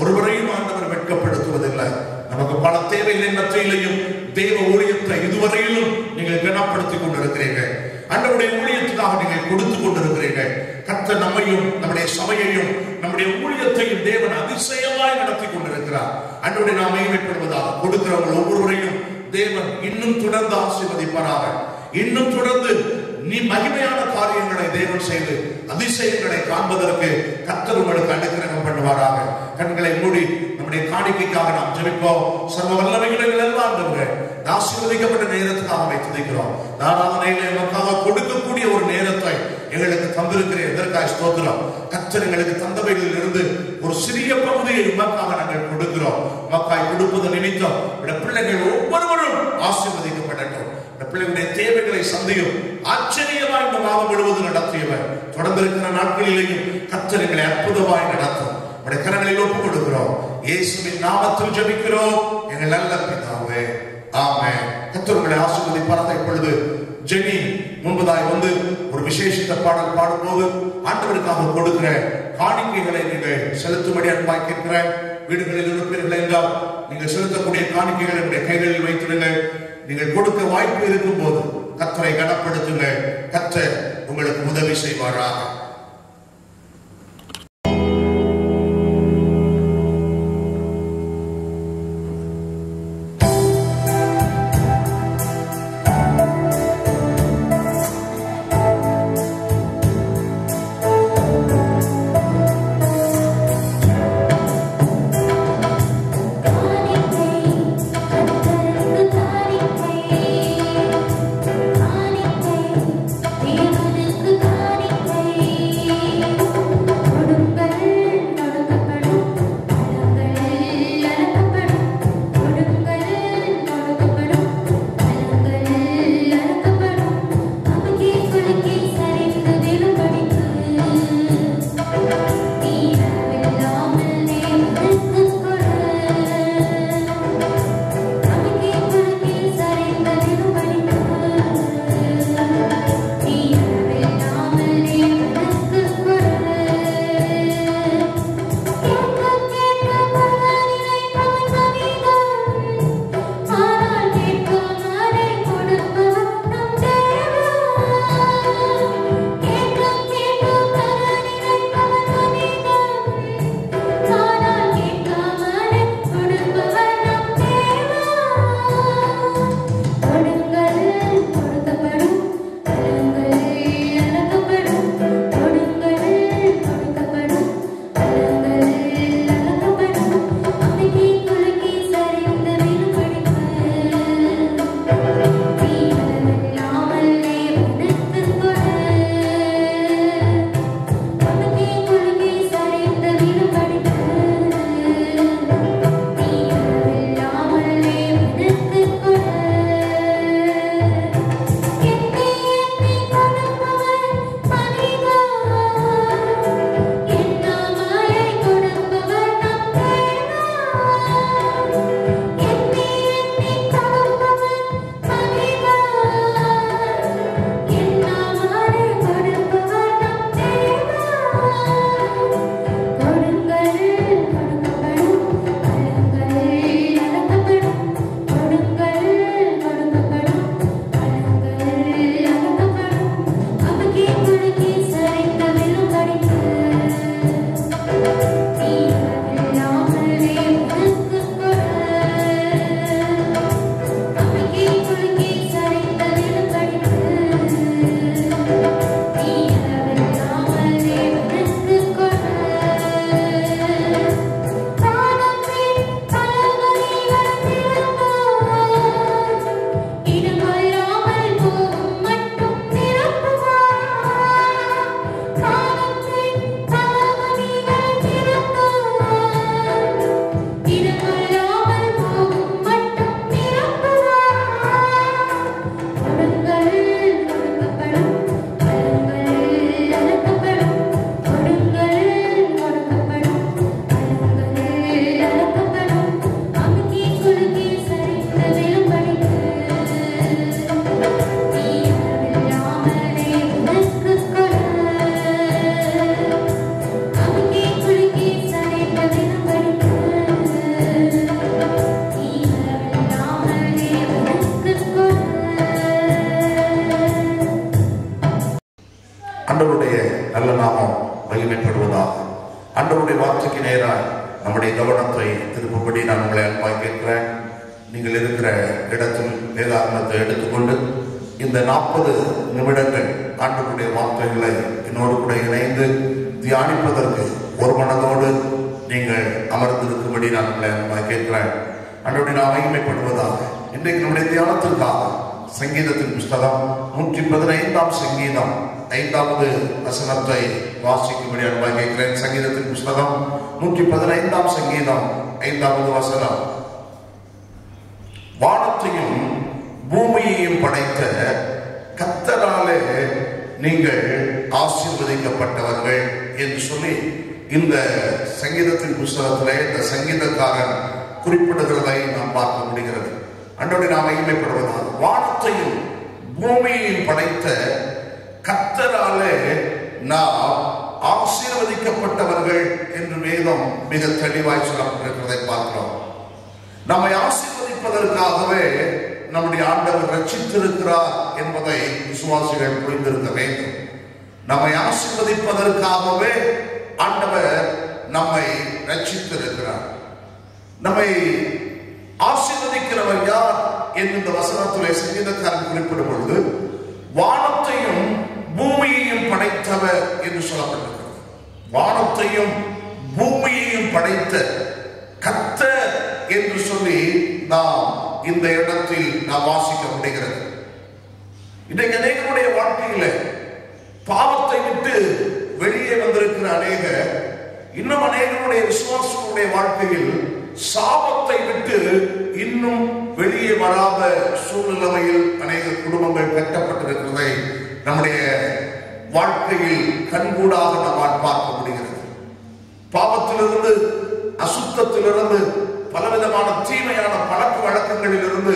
ஒருவரையும் ஆண்டவர் வெட்கப்படுத்துவதில்லை. நமக்கு பல தேவைகளை மத்தியிலையும் தேவ ஊழியத்தை இதுவரையிலும் நீங்கள் கனப்படுத்திக் கொண்டிருக்கிறீர்கள். ஆண்டவருடைய ஊழியத்துக்காக நீங்கள் கொடுத்துக் கொண்டிருக்கிறீர்கள். கர்த்தர் நம்மையும் நம்முடைய சபையையும் நம்முடைய ஊழியத்தையும் தேவன் அதிசயமாய் நடத்தி கொண்டிருக்கிறார். ஆண்டவருடைய நாம் மகிமைப்படுவதாக கொடுக்கிறவர்கள் ஒவ்வொருவரையும் தேவன் இன்னும் தொடர்ந்து ஆசீர்வதிப்பாராக. இன்னும் தொடர்ந்து நீ மகிமையான காரியங்களை தேவன் செய்து அதிசயங்களை காண்பதற்கு கர்த்தர் உங்களுக்கு அனுக்கிரகம் பண்ணுவாராக. கண்களை மூடி நம்முடைய காணிக்கைக்காக நாம் ஜெபிப்போம். சர்வ வல்லமைகளை எல்லாம் ஆண்டவரே ஆசீர்வதிக்கப்பட்ட நேரத்துக்காக வைத்திருக்கிறோம். ஆராதனையிலே நமக்காக கொடுக்கக்கூடிய ஒரு நேரத்தை எங்களுக்கு தந்திருக்கிறேன். எதற்காக ஸ்தோத்திரம். கர்த்தர் எங்களுக்கு தந்தவைகளில் இருந்து ஒரு சிறிய பகுதியை உமக்காக நாங்கள் கொடுக்கிறோம். உமக்காய் கொடுப்பது நிமித்தம் பிள்ளைகள் ஒவ்வொருவரும் ஆசீர்வதிக்கப்படட்டும். பிள்ளைகளுடைய தேவைகளை சந்தையும் ஆச்சரியமாய் இந்த மாதம் முழுவதும் நடத்தியவர் தொடர்ந்து இருக்கிற நாட்களிலேயும் கர்த்தர் எங்களை அற்புதமாய் நடத்தும். உடைய கரங்களில் ஒப்புக் கொடுக்கிறோம். இயேசுவின் நாமத்தில் ஜெபிக்கிறோம் எங்கள் நல்ல பிதாவே, ஆமென். கர்த்தர் உங்களை ஆசீர்வதிப்பாராக. இப்பொழுது ஜெனி முன்பதாய் வந்து ஒரு விசேஷித்த பாடல் பாடும்போது ஆண்டவருக்காக கொடுக்கிற காணிக்கைகளை நீங்கள் செலுத்தும்படி அன்பாய் கேட்கிறேன். வீடுகளில் இருப்பீர்கள் என்றால் நீங்கள் செலுத்தக்கூடிய காணிக்கைகளை உடைய கைகளில் வைத்திருங்கள். நீங்கள் கொடுக்க வாய்ப்பு இருக்கும் போது கர்த்தரை கனப்படுத்துங்கள். கர்த்தர் உங்களுக்கு உதவி செய்வாராக. தேவனுக்கு காணிக்கை எடுத்துக்கொண்டு இந்த 40 நிமிடங்கள் ஆண்டவருடைய வார்த்தைகளை என்னோடு கூட இணைந்து தியானிப்பதற்கு ஒரு மனதோடு நீங்கள் அமர்ந்திருக்கும்படி நான் உங்களை கேட்கிறேன். ஆண்டவருடைய நாம் மகிமைப்படுவதாக இன்றைக்கு நம்முடைய தியானத்திற்காக சங்கீதத்தின் புஸ்தகம் 115ஆம் சங்கீதம் 5வது வசனத்தை வாசிக்கும்படி அன்பாக கேட்கிறேன். சங்கீதத்தின் புஸ்தகம் 115ஆம் சங்கீதம் 5வது வசனம். வானத்தையும் பூமியையும் படைத்த கர்த்தராலே நீங்கள் ஆசீர்வதிக்கப்பட்டவர்கள் என்று சொல்லி இந்த சங்கீதத்தின் புஸ்தகத்திலே இந்த சங்கீதக்காரன் குறிப்பிடுகிறதை நாம் பார்க்க முடிகிறது. அன்றோடு நாம் மகிமைப்படுவதால் வானத்தையும் பூமியையும் படைத்த கர்த்தராலே நாம் ஆசீர்வதிக்கப்பட்டவர்கள் என்று வேதம் மிக தெளிவாய் சொல்லப்பட்டிருக்கிறதை பார்க்கிறோம். நம்மை ஆசீர்வதிப்பதற்காகவே நம்முடைய ஆண்டவர் ரட்சித்திருக்கிறார் என்பதை விசுவாசிகள் புரிந்திருக்க வேண்டும். நம்மை ஆசீர்வதிப்பதற்காகவே ஆண்டவர் நம்மை ரட்சித்திருக்கிறார். நம்மை ஆசீர்வதிக்கிறவர் யார் என்று இந்த வசனத்திலே சங்கீதக்காரன் குறிப்பிடும் பொழுது வானத்தையும் பூமியையும் படைத்தவர் என்று சொல்லப்பட்டிருக்கிறது. வானத்தையும் பூமியையும் படைத்த கர்த்தர் என்று சொல்லி நாம் இந்த இடத்தில் நாம் வாசிக்க முடிகிறது. இன்றைக்கு அநேகருடைய வாழ்க்கையில பாவத்தை விட்டு வெளியே வந்திருக்கிற அநேகர், இன்னும் அநேகருடைய விசுவாசங்களுடைய வாழ்க்கையில் சாபத்தை விட்டு இன்னும் வெளியே வராத சூழ்நிலையில் அநேக குடும்பங்கள் கட்டப்பட்டிருக்கிறதை நம்முடைய வாழ்க்கையில் கண்கூடாக நம்மால் பார்க்க முடிகிறது. பாவத்திலிருந்து, அசுத்தத்திலிருந்து, பலவிதமான தீமையான பழக்க வழக்கங்களில் இருந்து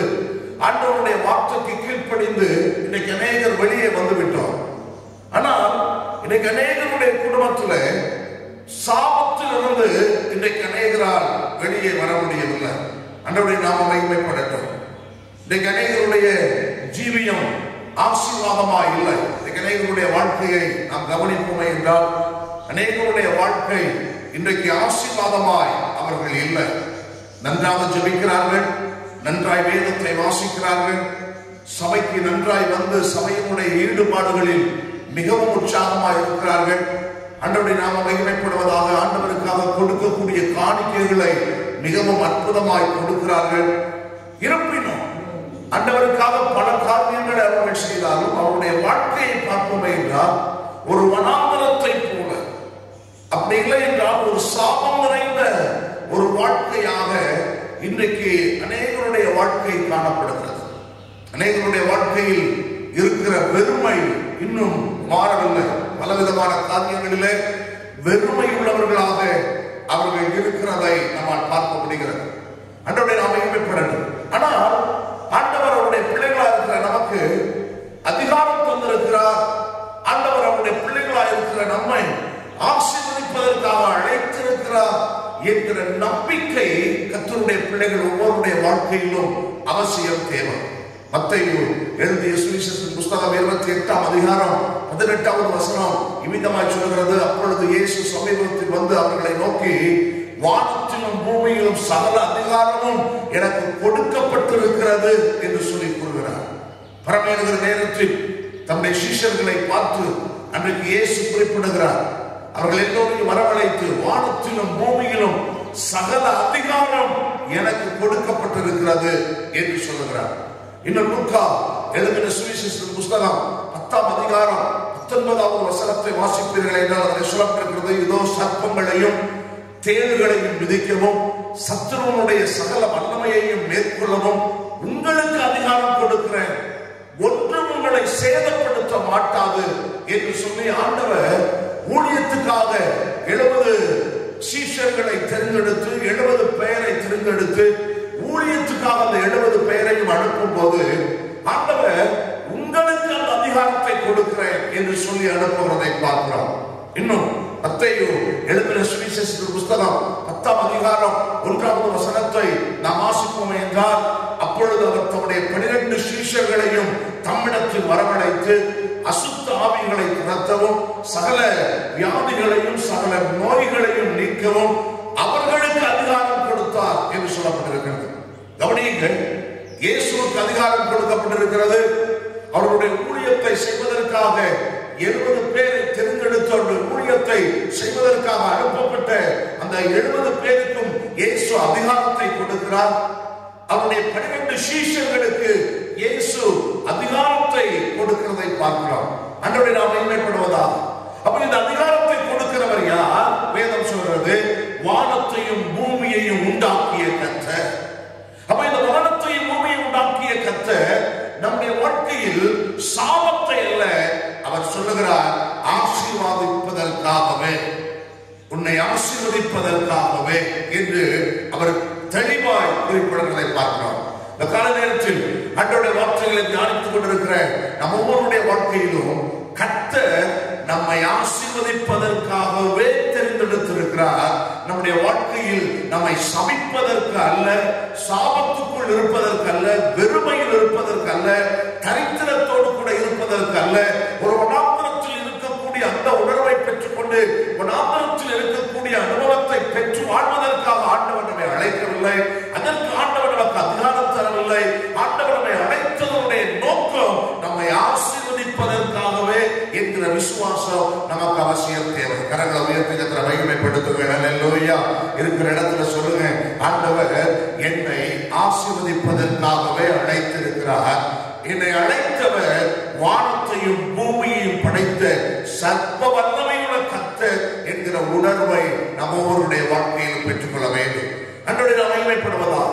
ஆண்டவருடைய வார்த்தைக்கு கீழ்ப்படிந்து இன்னைக்கு அநேகர் வெளியே வந்து விட்டோம். ஆனால் இன்னைக்கு அநேகருடைய குடும்பத்தில் சாபத்திலிருந்து இன்றைக்கு அநேகரால் வெளியே வர முடியவில்லை. ஆண்டவருடைய நாமம் மகிமைப்படட்டும். இன்றைக்கு அநேகருடைய ஜீவியம் ஆசீர்வாதமாக இல்லை. இன்றைக்கு அநேகருடைய வாழ்க்கையை நாம் கவனிப்போமே என்றால் அநேகருடைய வாழ்க்கை இன்றைக்கு ஆசீர்வாதமாய் அவர்கள் இல்லை. நன்றாக ஜெபிக்கிறார்கள், நன்றாய் வேதத்தை வாசிக்கிறார்கள், சபைக்கு நன்றாய் வந்து சபையினுடைய ஈடுபாடுகளில் மிகவும் உற்சாகமாக இருக்கிறார்கள். ஆண்டவருடைய நாமம் மகிமைப்படுவதாக ஆண்டவருக்காக கொடுக்கக்கூடிய காணிக்கைகளை மிகவும் அற்புதமாய் கொடுக்கிறார்கள். இருப்பினும் ஆண்டவருக்காக பல காரியங்களை அவர்கள் செய்தாலும் அவருடைய வாழ்க்கையை பார்ப்போமே என்றால் ஒரு வனாந்தரத்தை போல, அப்படி இல்லை என்றால் ஒரு சாபம் நிறைந்த ஒரு வாழ்க்கையாக இன்றைக்கு அநேகருடைய வாழ்க்கை காணப்படுகிறது. அநேகருடைய வாழ்க்கையில் இருக்கிற வெறுமை இன்னும் மாறவில்லை. பலவிதமான காரியங்களிலே வெறுமை உள்ளவர்களாக அவர்கள் இருக்கிறதை நம்மால் பார்க்க முடிகிறது. ஆண்டவருடைய நாமம் மகிமைப்படட்டும். ஆனால் ஆண்டவர் அவருடைய பிள்ளைகளாக இருக்கிற நமக்கு அதிகாரம் தந்திருக்கிறார். ஆண்டவர் அவருடைய பிள்ளைகளாக இருக்கிற நம்மை ஆசீர்வதிப்பதற்காக அழைத்திருக்கிறார் என்கிற நம்பிக்கை கர்த்தருடைய பிள்ளைகள் ஒவ்வொருடைய வாழ்க்கையிலும் அவசியம் தேவை. மத்தேயு எழுதிய சுவிசேஷத்தின் புஸ்தகம் 28ஆம் அதிகாரம் 18வது வசனம் இவ்விதமாய் சொல்கிறது. அப்பொழுது இயேசு சமீபத்தில் வந்து அவர்களை நோக்கி, வானத்திலும் பூமியிலும் சகல அதிகாரமும் எனக்கு கொடுக்கப்பட்டிருக்கிறது என்று சொல்லி கூறுகிறார். பரமேறுகிற நேரத்தில் தம்முடைய சீஷர்களை பார்த்து அன்றைக்கு இயேசு குறிப்பிடுகிறார். அவர்கள் எல்லோரையும் வரவழைத்து, வானத்திலும் பூமியிலும் சகல அதிகாரம் எனக்கு கொடுக்கப்பட்டிருக்கிறது என்று சொல்லுகிறார். இன்னும் லூக்கா எழுதின சுவிசேஷத்தின் புஸ்தகம் 10ஆம் அதிகாரம் 19வது வசனத்தை வாசிப்பீர்கள் என்றால் அதை சொல்லப்பட்டிருக்கிறது. இதோ சர்ப்பங்களையும் தேள்களையும் மிதிக்கவும் சத்துருவனுடைய சகல வல்லமையையும் மேற்கொள்ளவும் உங்களுக்கு அதிகாரம் கொடுக்கிறேன், ஒன்றும் உங்களை சேதப்படுத்த மாட்டாது என்று சொல்லி ஆண்டவர் ஊழியத்துக்காக 70 சீஷர்களை தேர்ந்தெடுத்து 70 பேரை தேர்ந்தெடுத்து ஊழியத்துக்காக அந்த 70 பேரையும் அனுப்பும் போது ஆண்டவர் உங்களுக்கு அந்த அதிகாரத்தை கொடுக்கிறேன் என்று சொல்லி அனுப்புவதை பார்க்கிறோம். இன்னும் மத்தேயு எழுதின சுவிசேஷத்தின் புஸ்தகம் 10ஆம் அதிகாரம் 1வது வசனத்தை நாம் வாசிப்போம் என்றால், அப்பொழுது அவர் தம்முடைய 12 சீஷர்களையும் தம்மிடத்தில் வரவழைத்து அசுத்த ஆவிகளை துரத்தவும் சகல வியாதிகளையும் சகல நோய்களையும் நீக்கவும் அவர்களுக்கு அதிகாரம் கொடுத்தார் என்று சொல்லப்பட்டிருக்கிறது. கவனியுங்கள், இயேசுவுக்கு அதிகாரம் கொடுக்கப்பட்டிருக்கிறது. அவருடைய ஊழியத்தை செய்வதற்காக 70 பேரை தேர்ந்தெடுத்து ஊழியத்தை செய்வதற்காக அனுப்பப்பட்ட அந்த 70 பேருக்கும் இயேசு அதிகாரத்தை கொடுக்கிறார். அவருடைய 12 சீஷர்களுக்கு இயேசு அதிகாரத்தை கொடுக்கிறதை பார்க்கிறோம். ஆண்டவரை நாம் மகிமைப்படுவதா? அப்ப இந்த அதிகாரத்தை கொடுக்கிறவர் யார்? வேதம் சொல்றது வானத்தையும் பூமியையும் உண்டாக்கிய கர்த்தர். அப்ப இந்த வானத்தையும் பூமியையும் உண்டாக்கிய கர்த்தர் நம்முடைய வாழ்க்கையில் சாபத்தை அல்ல, அவர் சொல்லுகிறார் ஆசீர்வதிப்பதற்காகவே, உன்னை ஆசீர்வதிப்பதற்காகவே என்று அவர் தெளிவாய் குறிப்பிடுவதை பார்க்கிறோம். இந்த கால நேரத்தில் ஆண்டவருடைய வார்த்தைகளை தியானித்துக் கொண்டிருக்கிற நம் ஒவ்வொருடைய வாழ்க்கையிலும் கர்த்தர் நம்மை ஆசீர்வதிப்பதற்காகவே தெரிந்தெடுத்திருக்கிறார். நம்முடைய வாழ்க்கையில் நம்மை சபிப்பதற்கு அல்ல, சாபத்துக்குள் இருப்பதற்கு அல்ல, வெறுமையில் இருப்பதற்கு அல்ல, தரித்திரத்தோடு கூட இருப்பதற்கு அல்ல, ஒரு வனாந்தரத்தில் இருக்கக்கூடிய அந்த உணர்வை பெற்றுக்கொண்டு வனாந்தரத்தில் இருக்கக்கூடிய அனுபவத்தை பெற்று வாழ்வதற்காக ஆண்டவர் நம்மை அழைக்கவில்லை. அதற்கு ஆண்டவர் நமக்கு அதிகாரம் தரவில்லை. ஆண்டவர் நம்மை அழைத்ததனுடைய நோக்கம் நம்மை ஆசீர்வதிப்பதற்காகவே என்கிற விசுவாசம் நமக்கு அவசியம் தேவை. கரங்களை உயர்த்தி மகிமைப்படுத்துங்க. அல்லேலூயா. இருக்கிற இடத்துல சொல்லுங்க, ஆண்டவர் என்னை ஆசீர்வதிப்பதற்காகவே அழைத்திருக்கிறார். என்னை அழைத்தவர் வானத்தையும் பூமியையும் படைத்த சர்வ வல்லமையுள்ள கர்த்தர் என்கிற உணர்வை நம்ம ஒவ்வொருடைய வாழ்க்கையில் பெற்றுக்கொள்ள வேண்டும். அன்றைய நாம் மகிமைப்படுவதா?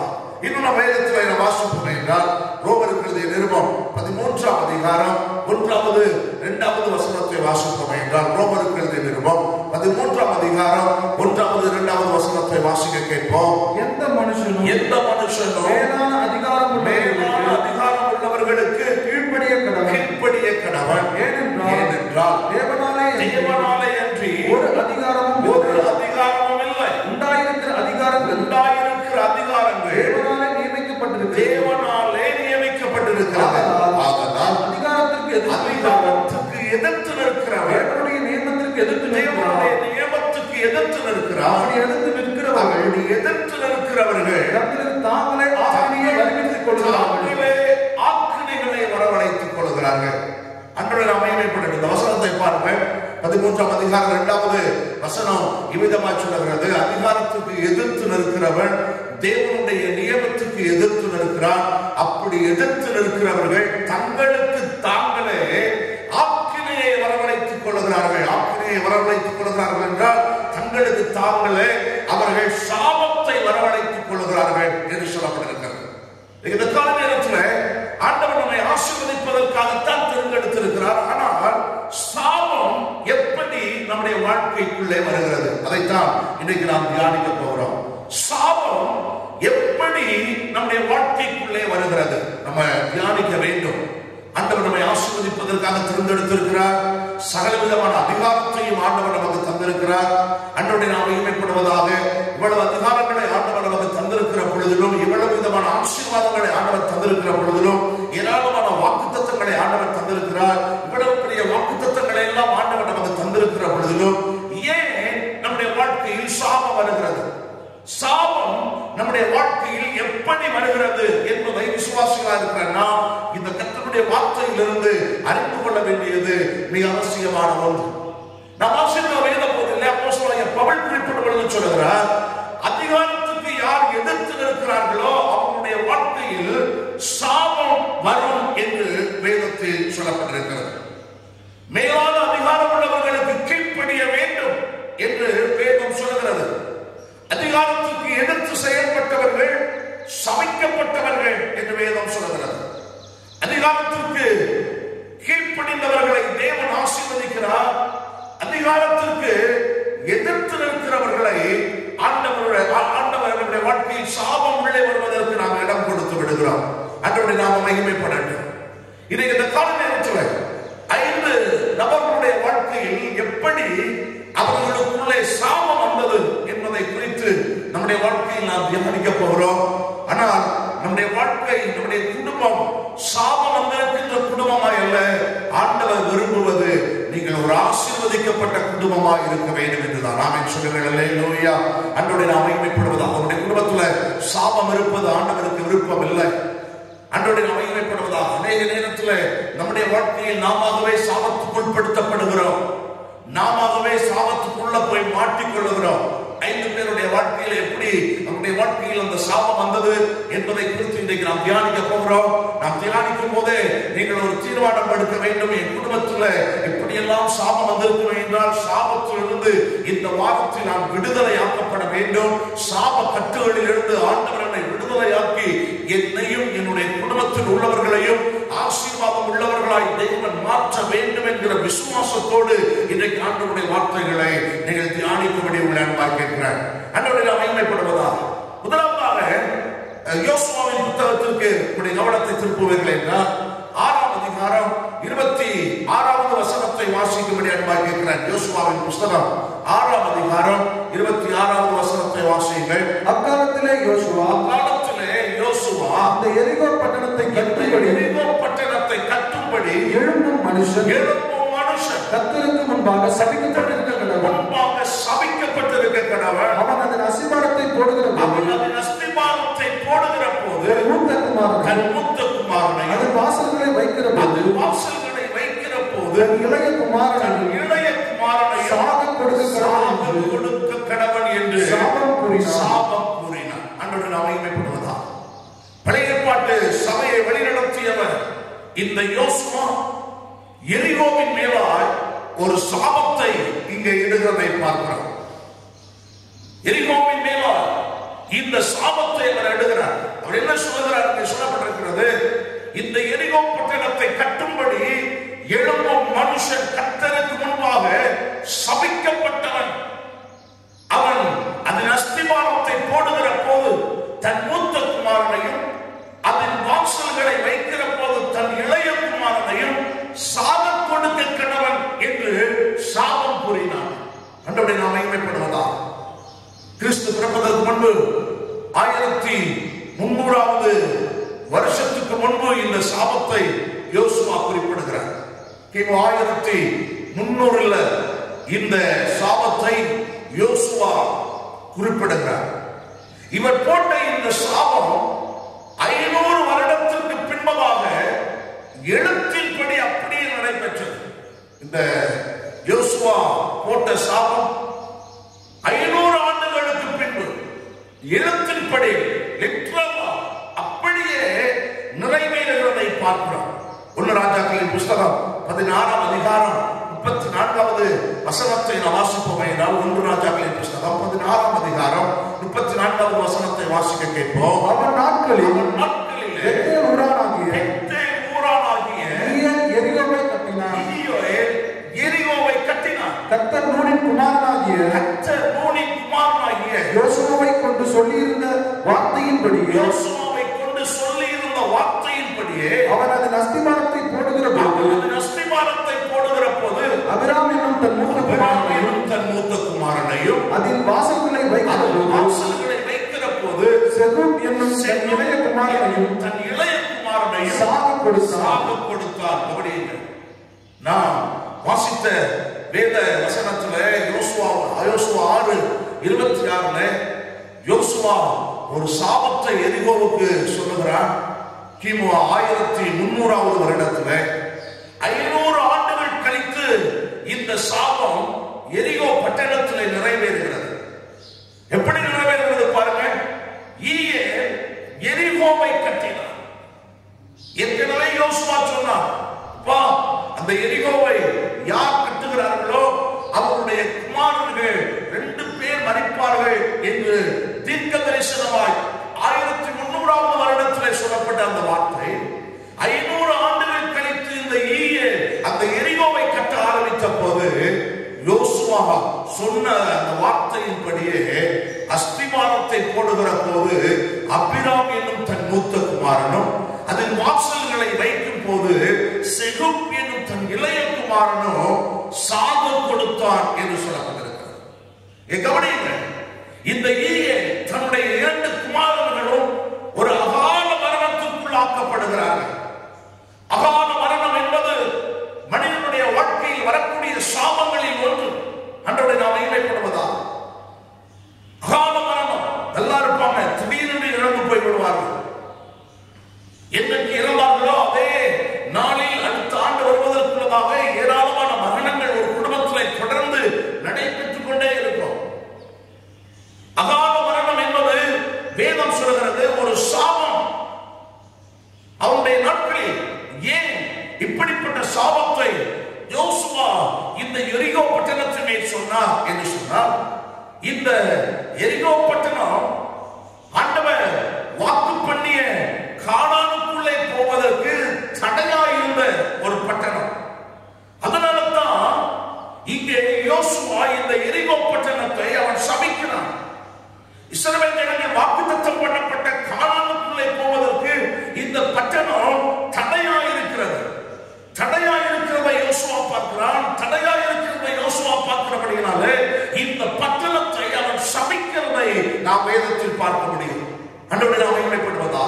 இன்னும் நம்ம வேதத்தில் வாசிப்போம் என்றால் ரோமருக்கு நிருபம் 13ஆம் அதிகாரம் 1வது 2வது வசனத்தை வாசிப்போம் என்றால் ரோமருக்கு நிருபம் 13ஆம் அதிகாரம் 1வது 2வது வசனத்தை வாசிக்க கேட்போம். எந்த மனுஷனும் மேலான அதிகாரம் உள்ளவர்களுக்கு கீழ்ப்படிய கடவன். ஏனென்றால் தேவனாலே அன்றி ஒரு அதிகாரமும் இல்லை. உண்டாயிருக்கிற அதிகாரங்கள் தேவனாலே நியமிக்கப்பட்டிருக்கிறது. ஆதலால் அதிகாரத்துக்கு எதிர்த்து நிற்கிறவர், தேவனுடைய நியமத்துக்கு எதிர்த்து நிற்கிறவர்கள் தாங்களே ஆக்கினைகளை வரவழைத்துக் கொள்கிறார்கள். அன்றைய அமைமைப்பட்ட இந்த வசனத்தை பாருங்கள். 13ஆம் அதிகாரம் 2வது வசனம் இவ்விதமாய் சொல்லுகிறது, அதிகாரத்துக்கு எதிர்த்து நிற்கிறவன் தேவனுடைய நியமத்துக்கு எதிர்த்து நிற்கிறான். அப்படி எதிர்த்து நிற்கிறவர்கள் தங்களுக்கு தாங்களே ஆக்கினையை வரவழைத்துக் கொள்கிறார்கள். ஆக்கினையை வரவழைத்துக் கொள்கிறார்கள் என்றால் தங்களுக்கு தாங்களே அவர்கள் சாபத்தை வரவழைத்துக் கொள்கிறார்கள் என்று சொல்லப்பட்டிருக்கிறது. இந்த கால நேரத்தில் ஆண்டவர் நம்மை ஆசீர்வதிப்பதற்காகத்தான் தேர்ந்தெடுத்திருக்கிறார். ஆனால் சாபம் எப்படி நம்முடைய வாழ்க்கைக்குள்ளே வருகிறது, அதைத்தான் இன்றைக்கு நாம் தியானிக்க போகிறோம். சாபம் எப்படி நம்முடைய வாழ்க்கைக்குள்ளே வருகிறது நம்ம தியானிக்க வேண்டும். ஆண்டவர் நம்மை ஆசீர்வதிப்பதற்காக தேர்ந்தெடுத்திருக்கிறார். சகல விதமான அதிகாரத்தையும் ஆண்டவர் நமக்கு தந்திருக்கிறார். ஆண்டவரை நாம் மகிமைப்படுவதாக இவ்வளவு அதிகாரங்களை ஆண்டவர் நமக்கு தந்திருக்கிற பொழுதிலும், இவ்வளவு விதமான ஆசீர்வாதங்களை ஆண்டவர் தந்திருக்கிற பொழுதிலும், ஏராளமான வாக்குத்தத்தங்களை ஆண்டவர் தந்திருக்கிறார். இவ்வளவு பெரிய வாக்குத்தத்தங்களை எல்லாம் ஆண்டவர் நமக்கு தந்திருக்கிற பொழுதிலும் ஏன் நம்முடைய வாழ்க்கையில் சாபம் வருகிறது? சாபம் நம்முடைய வாழ்க்கையில் எப்படி வருகிறது என்பதை விசுவாசிகளா இருக்கிற நாம் இந்த கர்த்தருடைய வார்த்தையிலிருந்து அறிந்து கொள்ள வேண்டியது மிக அவசியமான ஒன்று. நாம் ஆசிரியர் வேத போதில் அப்போஸ்தலனாகிய பவுல் குறிப்பிடுவது சொல்கிறார், அதிகாரத்துக்கு யார் எதிர்த்து நிற்கிறார்களோ அவருடைய வாழ்க்கையில் சாபம் வரும் என்று வேதத்தில் சொல்லப்பட்டிருக்கிறது. மேலான அதிகாரம் உள்ளவர்களுக்கு கீழ்ப்படிய வேண்டும் என்று வேதம் சொல்கிறது. அதிகாரத்துக்கு எதிர்த்து செயல்பட்டவர்கள் சபிக்கப்பட்டவர்கள் என்று வேதம் சொல்கிறது. அதிகாரத்திற்கு கீழ்ப்படிந்தவர்களை தேவன் ஆசீர்வதிக்கிறார். அதிகாரத்திற்கு எதிர்த்து நிற்கிறவர்களை ஆண்டவர்களுடைய வாழ்க்கையில் சாபம் உள்ளே வருவதற்கு நாம் இடம் கொடுத்து விடுகிறோம். அன்றைய நாம மகிமைப்படட்டும். இதை இந்த கால நேரத்தில் 5 நபர்களுடைய வாழ்க்கையில் எப்படி அவர்களுக்குள்ளே சாபம் வந்தது என்பதை குறித்து நம்முடைய வாழ்க்கையில் நாம் தியானிக்க போகிறோம். ஆனால் நம்முடைய வாழ்க்கை, நம்முடைய குடும்பம் சாபம் வந்திருக்கின்ற குடும்பமாய் அல்ல. ஆண்டவர் விரும்புவது நீங்கள் ஒரு ஆசீர்வதிக்கப்பட்ட குடும்பமாய் இருக்க வேண்டும் என்றுதான். ஆமென் சொல்லுங்கள். அல்லேலூயா. ஆண்டவரை நாம் மகிமைப்படுவது, அவருடைய குடும்பத்தில் சாபம் இருப்பது ஆண்டவருக்கு விருப்பம் இல்லை. அன்றோடு நாம் மகிமைப்படுவதாக. அநேக நேரத்தில் நம்முடைய வாழ்க்கையில் நாமவே சாபத்துக்குட்படுத்தப்படுகிறோம், நாமவே சாபத்துக்குள்ள போய் மாட்டிக்கொள்ளுகிறோம். 5 பேருடைய வாழ்க்கையில் எப்படி நம்முடைய வாழ்க்கையில் அந்த சாபம் வந்தது என்பதை குறித்து இன்றைக்கு நாம் தியானிக்க போகிறோம். நாம் தியானிக்கும் போதே நீங்கள் ஒரு தீர்மானம் எடுக்க வேண்டும். என் குடும்பத்தில் இப்படியெல்லாம் சாபம் வந்திருக்கும் என்றால் சாபத்திலிருந்து இந்த வாரத்தில் நான் விடுதலை ஆக்கப்பட வேண்டும். சாப கட்டுகளில் இருந்து ஆண்டவர் என்னை விடுதலையாக்கி என்னையும் என்னுடைய குடும்பத்தில் உள்ளவர்களையும் ஆசீர்வாதம் உள்ளவர்களாய் தேவன் மாற்ற வேண்டும் என்கிற விசுவாசத்தோடு இன்றைக்கு ஆண்டவருடைய வார்த்தைகளை நீங்கள் தியானிக்கும்படி உள்ள அன்பாக கேட்கிறார். ஆண்டவரை நாம் மகிமைப்படுவதாக. முதலாவதாக யோசுவாவின் புத்தகத்திற்கு உங்களுடைய கவனத்தை திருப்புவீர்கள் என்றால் 6ஆம் அதிகாரம் 26வது வசனத்தை வாசிக்கும்படி அன்பாக கேட்கிறார். யோசுவாவின் புத்தகம் 6ஆம் அதிகாரம் 26வது வசனத்தை வாசியுங்கள். அக்காலத்திலே யோசுவா அந்த எரிகோ பட்டணத்தை கட்டும்படி எழும்பும் மனுஷன் கர்த்தருக்கு முன்பாக சபிக்கப்பட்டிருக்க கடவன். அவன் அதன் அஸ்திபாரத்தை போடுகிற போது தன் மூத்த குமாரனை அதன் வாசல்களை வைக்கிற போது இளைய குமாரனை சாக கொடுக்க கடவன் என்று சாபம் கூறினார். அன்றோடு நாம் மகிமைப்படுவதா. பழைய ஏற்பாட்டு சபையை வழிநடத்தியவர் இந்த யோசுவா எரிகோவின் மேலாய் ஒரு சாபத்தை இங்கே இடுகிறதை பார்க்கிறோம். எரிகோவின் மேலாய் இந்த சாபத்தை அவர் இடுகிறார். அவர் என்ன சொல்கிறார் என்று சொல்லப்பட்டிருக்கிறது, இந்த எரிகோ பட்டணத்தை கட்டும்படி எழும்பும் மனுஷன் கர்த்தருக்கு முன்பாக சபிக்கப்பட்டவன். அவன் அதன் அஸ்திபாரத்தை போடுகிற போது தன் மூத்த குமாரனையும் அதன் வாசல்களை வைக்கிற போது தன் இளைய குமாரனையும் சாக கொடுக்க கடவன் என்று சாபம் கூறினார். அன்றோடு நாம் மகிமைப்படுவதா. கிறிஸ்து பிறப்பதற்கு முன்பு 1300வது வருஷத்துக்கு முன்பு இந்த சாபத்தை யோசுவா குறிப்பிடுகிறார். கிமு 1300 இந்த சாபத்தை யோசுவா குறிப்பிடுகிறார். இவர் போட்ட இந்த சாபம் 500 வருடத்திற்கு பின்பதாக எழுத்தின்படி அப்படியே நடைபெற்றது. இந்த யோசுவா போட்ட சாபம் 500 ஆண்டுகளுக்கு பின்பு எழுத்தின்படி அப்படியே நிறைவேறுகிறதை பார்க்கிறோம். 1 ராஜாக்களின் புத்தகம் 16ஆம் அதிகாரம் 34வது வசனத்தை நாம் வாசிப்போம் என்றால் 1 ராஜாக்களின் புத்தகம் 16ஆம் அதிகாரம் 34வது வசனத்தை வாசிக்க கேட்போம். அவன் நாட்களில் எரிகோவை கட்டினார். கர்த்தர் நூனின் குமாரனாகிய யோசுவாவை கொண்டு சொல்லியிருந்த வார்த்தையின்படியே அவன் அதன் அஸ்திபாரத்தை போடுகிற போது அபிராம் என்னும் தன் மூத்த குமாரனையும் அதன் வாசல்களை வைக்கிற போது செகூப் என்னும் தன் இளைய குமாரனையும் சாக கொடுத்தார். நாம் வாசித்த வேத வசனத்துல யோசுவா 6:26 யோசுவா ஒரு சாபத்தை எரிகோவுக்கு சொல்லுகிறார். கிமு 1300வது வருடத்துல 500 ஆண்டுகள் கழித்து இந்த சாபம் எரிகோ பட்டணத்தில் நிறைவேறுகிறது. எப்படி நிறைவேறுகிறது பாருங்க. எரிகோவை கட்டினார். ஏற்கனவே யோசுவா சொன்னார், அந்த எரிகோவை யார் கட்டுகிறார்களோ அவருடைய குமாரர்கள் 2 பேர் மரிப்பார்கள் என்று தீர்க்க தரிசனமாய் 1300வது வருடத்தில் சொல்லப்பட்ட அந்த வார்த்தை 500 ஆண்டுகள் கழித்து அந்த எரிகோவை கட்ட ஆரம்பித்த போது யோசுவா சொன்ன அந்த வார்த்தையின்படியே அஸ்திபாரத்தை போடுகிற போது அபிராம் என்னும் தன் மூத்த குமாரனும் அதன் வாசல்களை வைக்கும் போது செகூப் என்னும் தன் இளைய குமாரனும் சாக கொடுத்தான் என்று சொல்லப்பட்டிருக்கிறது. கவனியுங்கள், இந்த தன்னுடைய 2 குமாரர்களும் ஒரு அகால மரணத்துக்குள்ளாக்கப்படுகிறார்கள். அகால மரணம் என்பது மனிதனுடைய வாழ்க்கையில் வரக்கூடிய சாபங்களில் ஒன்று. அன்றோடு நாம் மகிமைப்படுவதா. அகால மரணம் நல்லா இருப்பாங்க, திடீரென்று இழந்து போய் விடுவார்கள். என்றைக்கு சாபத்தை யோசுவா இந்த எரிகோ பட்டணத்தின் மேல் சொன்னார் என்று சொன்னார். இந்த எரிகோ பட்டணம் ஆண்டவர் வாக்கு பண்ணிய கானானுக்குள்ளே போவதற்கு தடையாயிருந்த ஒரு பட்டணம். அதனால்தான் இங்கே யோசுவா இந்த எரிகோ பட்டணத்தை அவன் சபிக்கிறான். இஸ்ரவேல் ஜனங்கள் வாக்குத்தத்தம் பண்ணப்பட்ட கானானுக்குள்ளே போவதற்கு இந்த பட்டணம் தடையாயிருக்கிறது. தடையாயிருக்கிறதை யோசுவா பார்க்கிறான். தடையாயிருக்கிறதை யோசுவா பார்க்கிறபடியாலே இந்த பட்டணத்தை அவன் சபிக்கிறதை நாம் வேதத்தில் பார்க்க முடியும். ஆண்டவரே நாம் மகிமைப்படுவதா?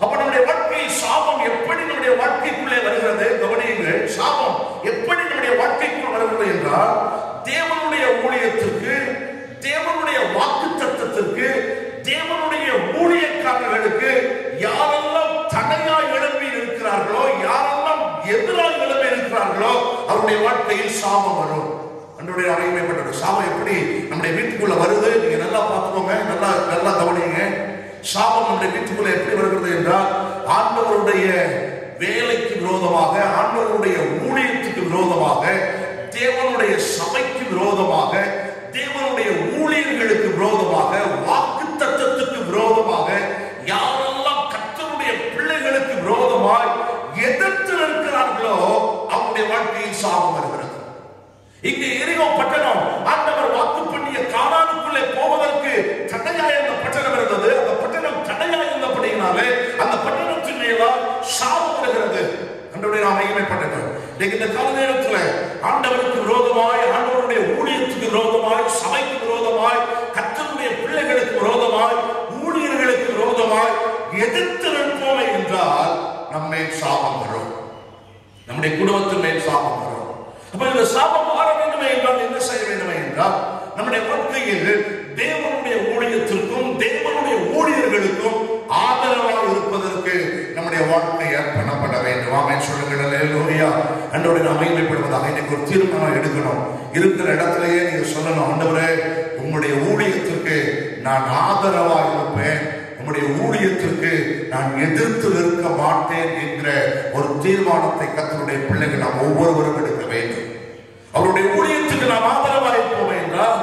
அப்ப நம்முடைய வாழ்க்கையில் சாபம் எப்படி நம்முடைய வாழ்க்கைக்குள்ளே வருகிறது? கவனியுங்கள். சாபம் எப்படி நம்முடைய வாழ்க்கைக்குள் வருகிறது என்றால், தேவனுடைய ஊழியத்திற்கு, தேவனுடைய வாக்கு தத்தத்திற்கு, தேவனுடைய ஊழியக்காரர்களுக்கு யாரெல்லாம் தடையாய் எழுப்பி இருக்கிறார்களோ, யாரெல்லாம் எதிராக எழுப்பி இருக்கிறார்களோ, அவருடைய வாழ்க்கையில் சாபம் வரும். அன்றைய அமைப்பட்ட சாபம் எப்படி நம்முடைய வீட்டுக்குள்ள வருது? நீங்க நல்லா பார்த்துக்கோங்க, நல்லா கவனிங்க. சாபம் நம்முடைய வீட்டுக்குள்ள எப்படி வருகிறது என்றால், ஆண்டவருடைய வேலைக்கு விரோதமாக, ஆண்டவருடைய ஊழியத்துக்கு விரோதமாக, தேவனுடைய சபைக்கு விரோதமாக, தேவனுடைய ஊழியர்களுக்கு விரோதமாக, வாக்கு தத்தத்துக்கு விரோதமாக, யாரெல்லாம் கர்த்தருடைய பிள்ளைகளுக்கு விரோதமாய் எதிர்த்து இருக்கிறார்களோ அவருடைய வாழ்க்கையில் சாபம் வருகிறது. இங்கே எரிகோ பட்டணம் ஆண்டவர் வாக்கு பண்ணிய கானானுக்குள்ளே போவதற்கு தடையாய் அந்த பட்டணம் இருந்தது. அந்த பட்டணம் தடையாய் இருந்தபடியினாலே அந்த பட்டணத்தின் மேலால் சாபம் வருகிறது. ஆண்டவரே நாம் மகிமைப்பட்டோம். இந்த கால நேரத்தில் ஆண்டவருக்கு விரோதமாய், ஆண்டவருடைய ஊழியத்துக்கு விரோதமாய், சபைக்கு விரோதமாய், கர்த்தருடைய பிள்ளைகளுக்கு விரோதமாய், ஊழியர்களுக்கு விரோதமாய் எதிர்த்து நிற்போம் என்றால் நம்மை சாபம் வரும். நம்முடைய குடும்பத்தின் மேல் சாபம் வரும். அப்ப இந்த சாபம் மாற வேண்டுமே என்றால் என்ன செய்ய வேண்டுமே என்றால், நம்முடைய வாழ்க்கையில் தேவனுடைய ஊழியத்திற்கும் தேவனுடைய ஊழியர்களுக்கும் ஆதரவாக இருப்பதற்கு நம்முடைய வாழ்க்கை அர்ப்பணப்பட வேண்டும். ஆமென் சொல்லுங்கள். அல்லேலூயா. ஆண்டவரே நாம் மகிமைப்படுவதாக இன்னைக்கு ஒரு தீர்மானம் எடுக்கணும். இருக்கிற இடத்திலேயே நீங்க சொல்லணும், ஆண்டவரே உங்களுடைய ஊழியத்திற்கு நான் ஆதரவாக இருப்பேன், உங்களுடைய ஊழியத்திற்கு நான் எதிர்த்து நிற்க மாட்டேன் என்கிற ஒரு தீர்மானத்தை கர்த்தருடைய பிள்ளைகள் நாம் ஒவ்வொருவரும் எடுக்க வேண்டும். அவருடைய ஊழியத்துக்கு நாம் ஆதரவாக இருப்போம் என்றால்,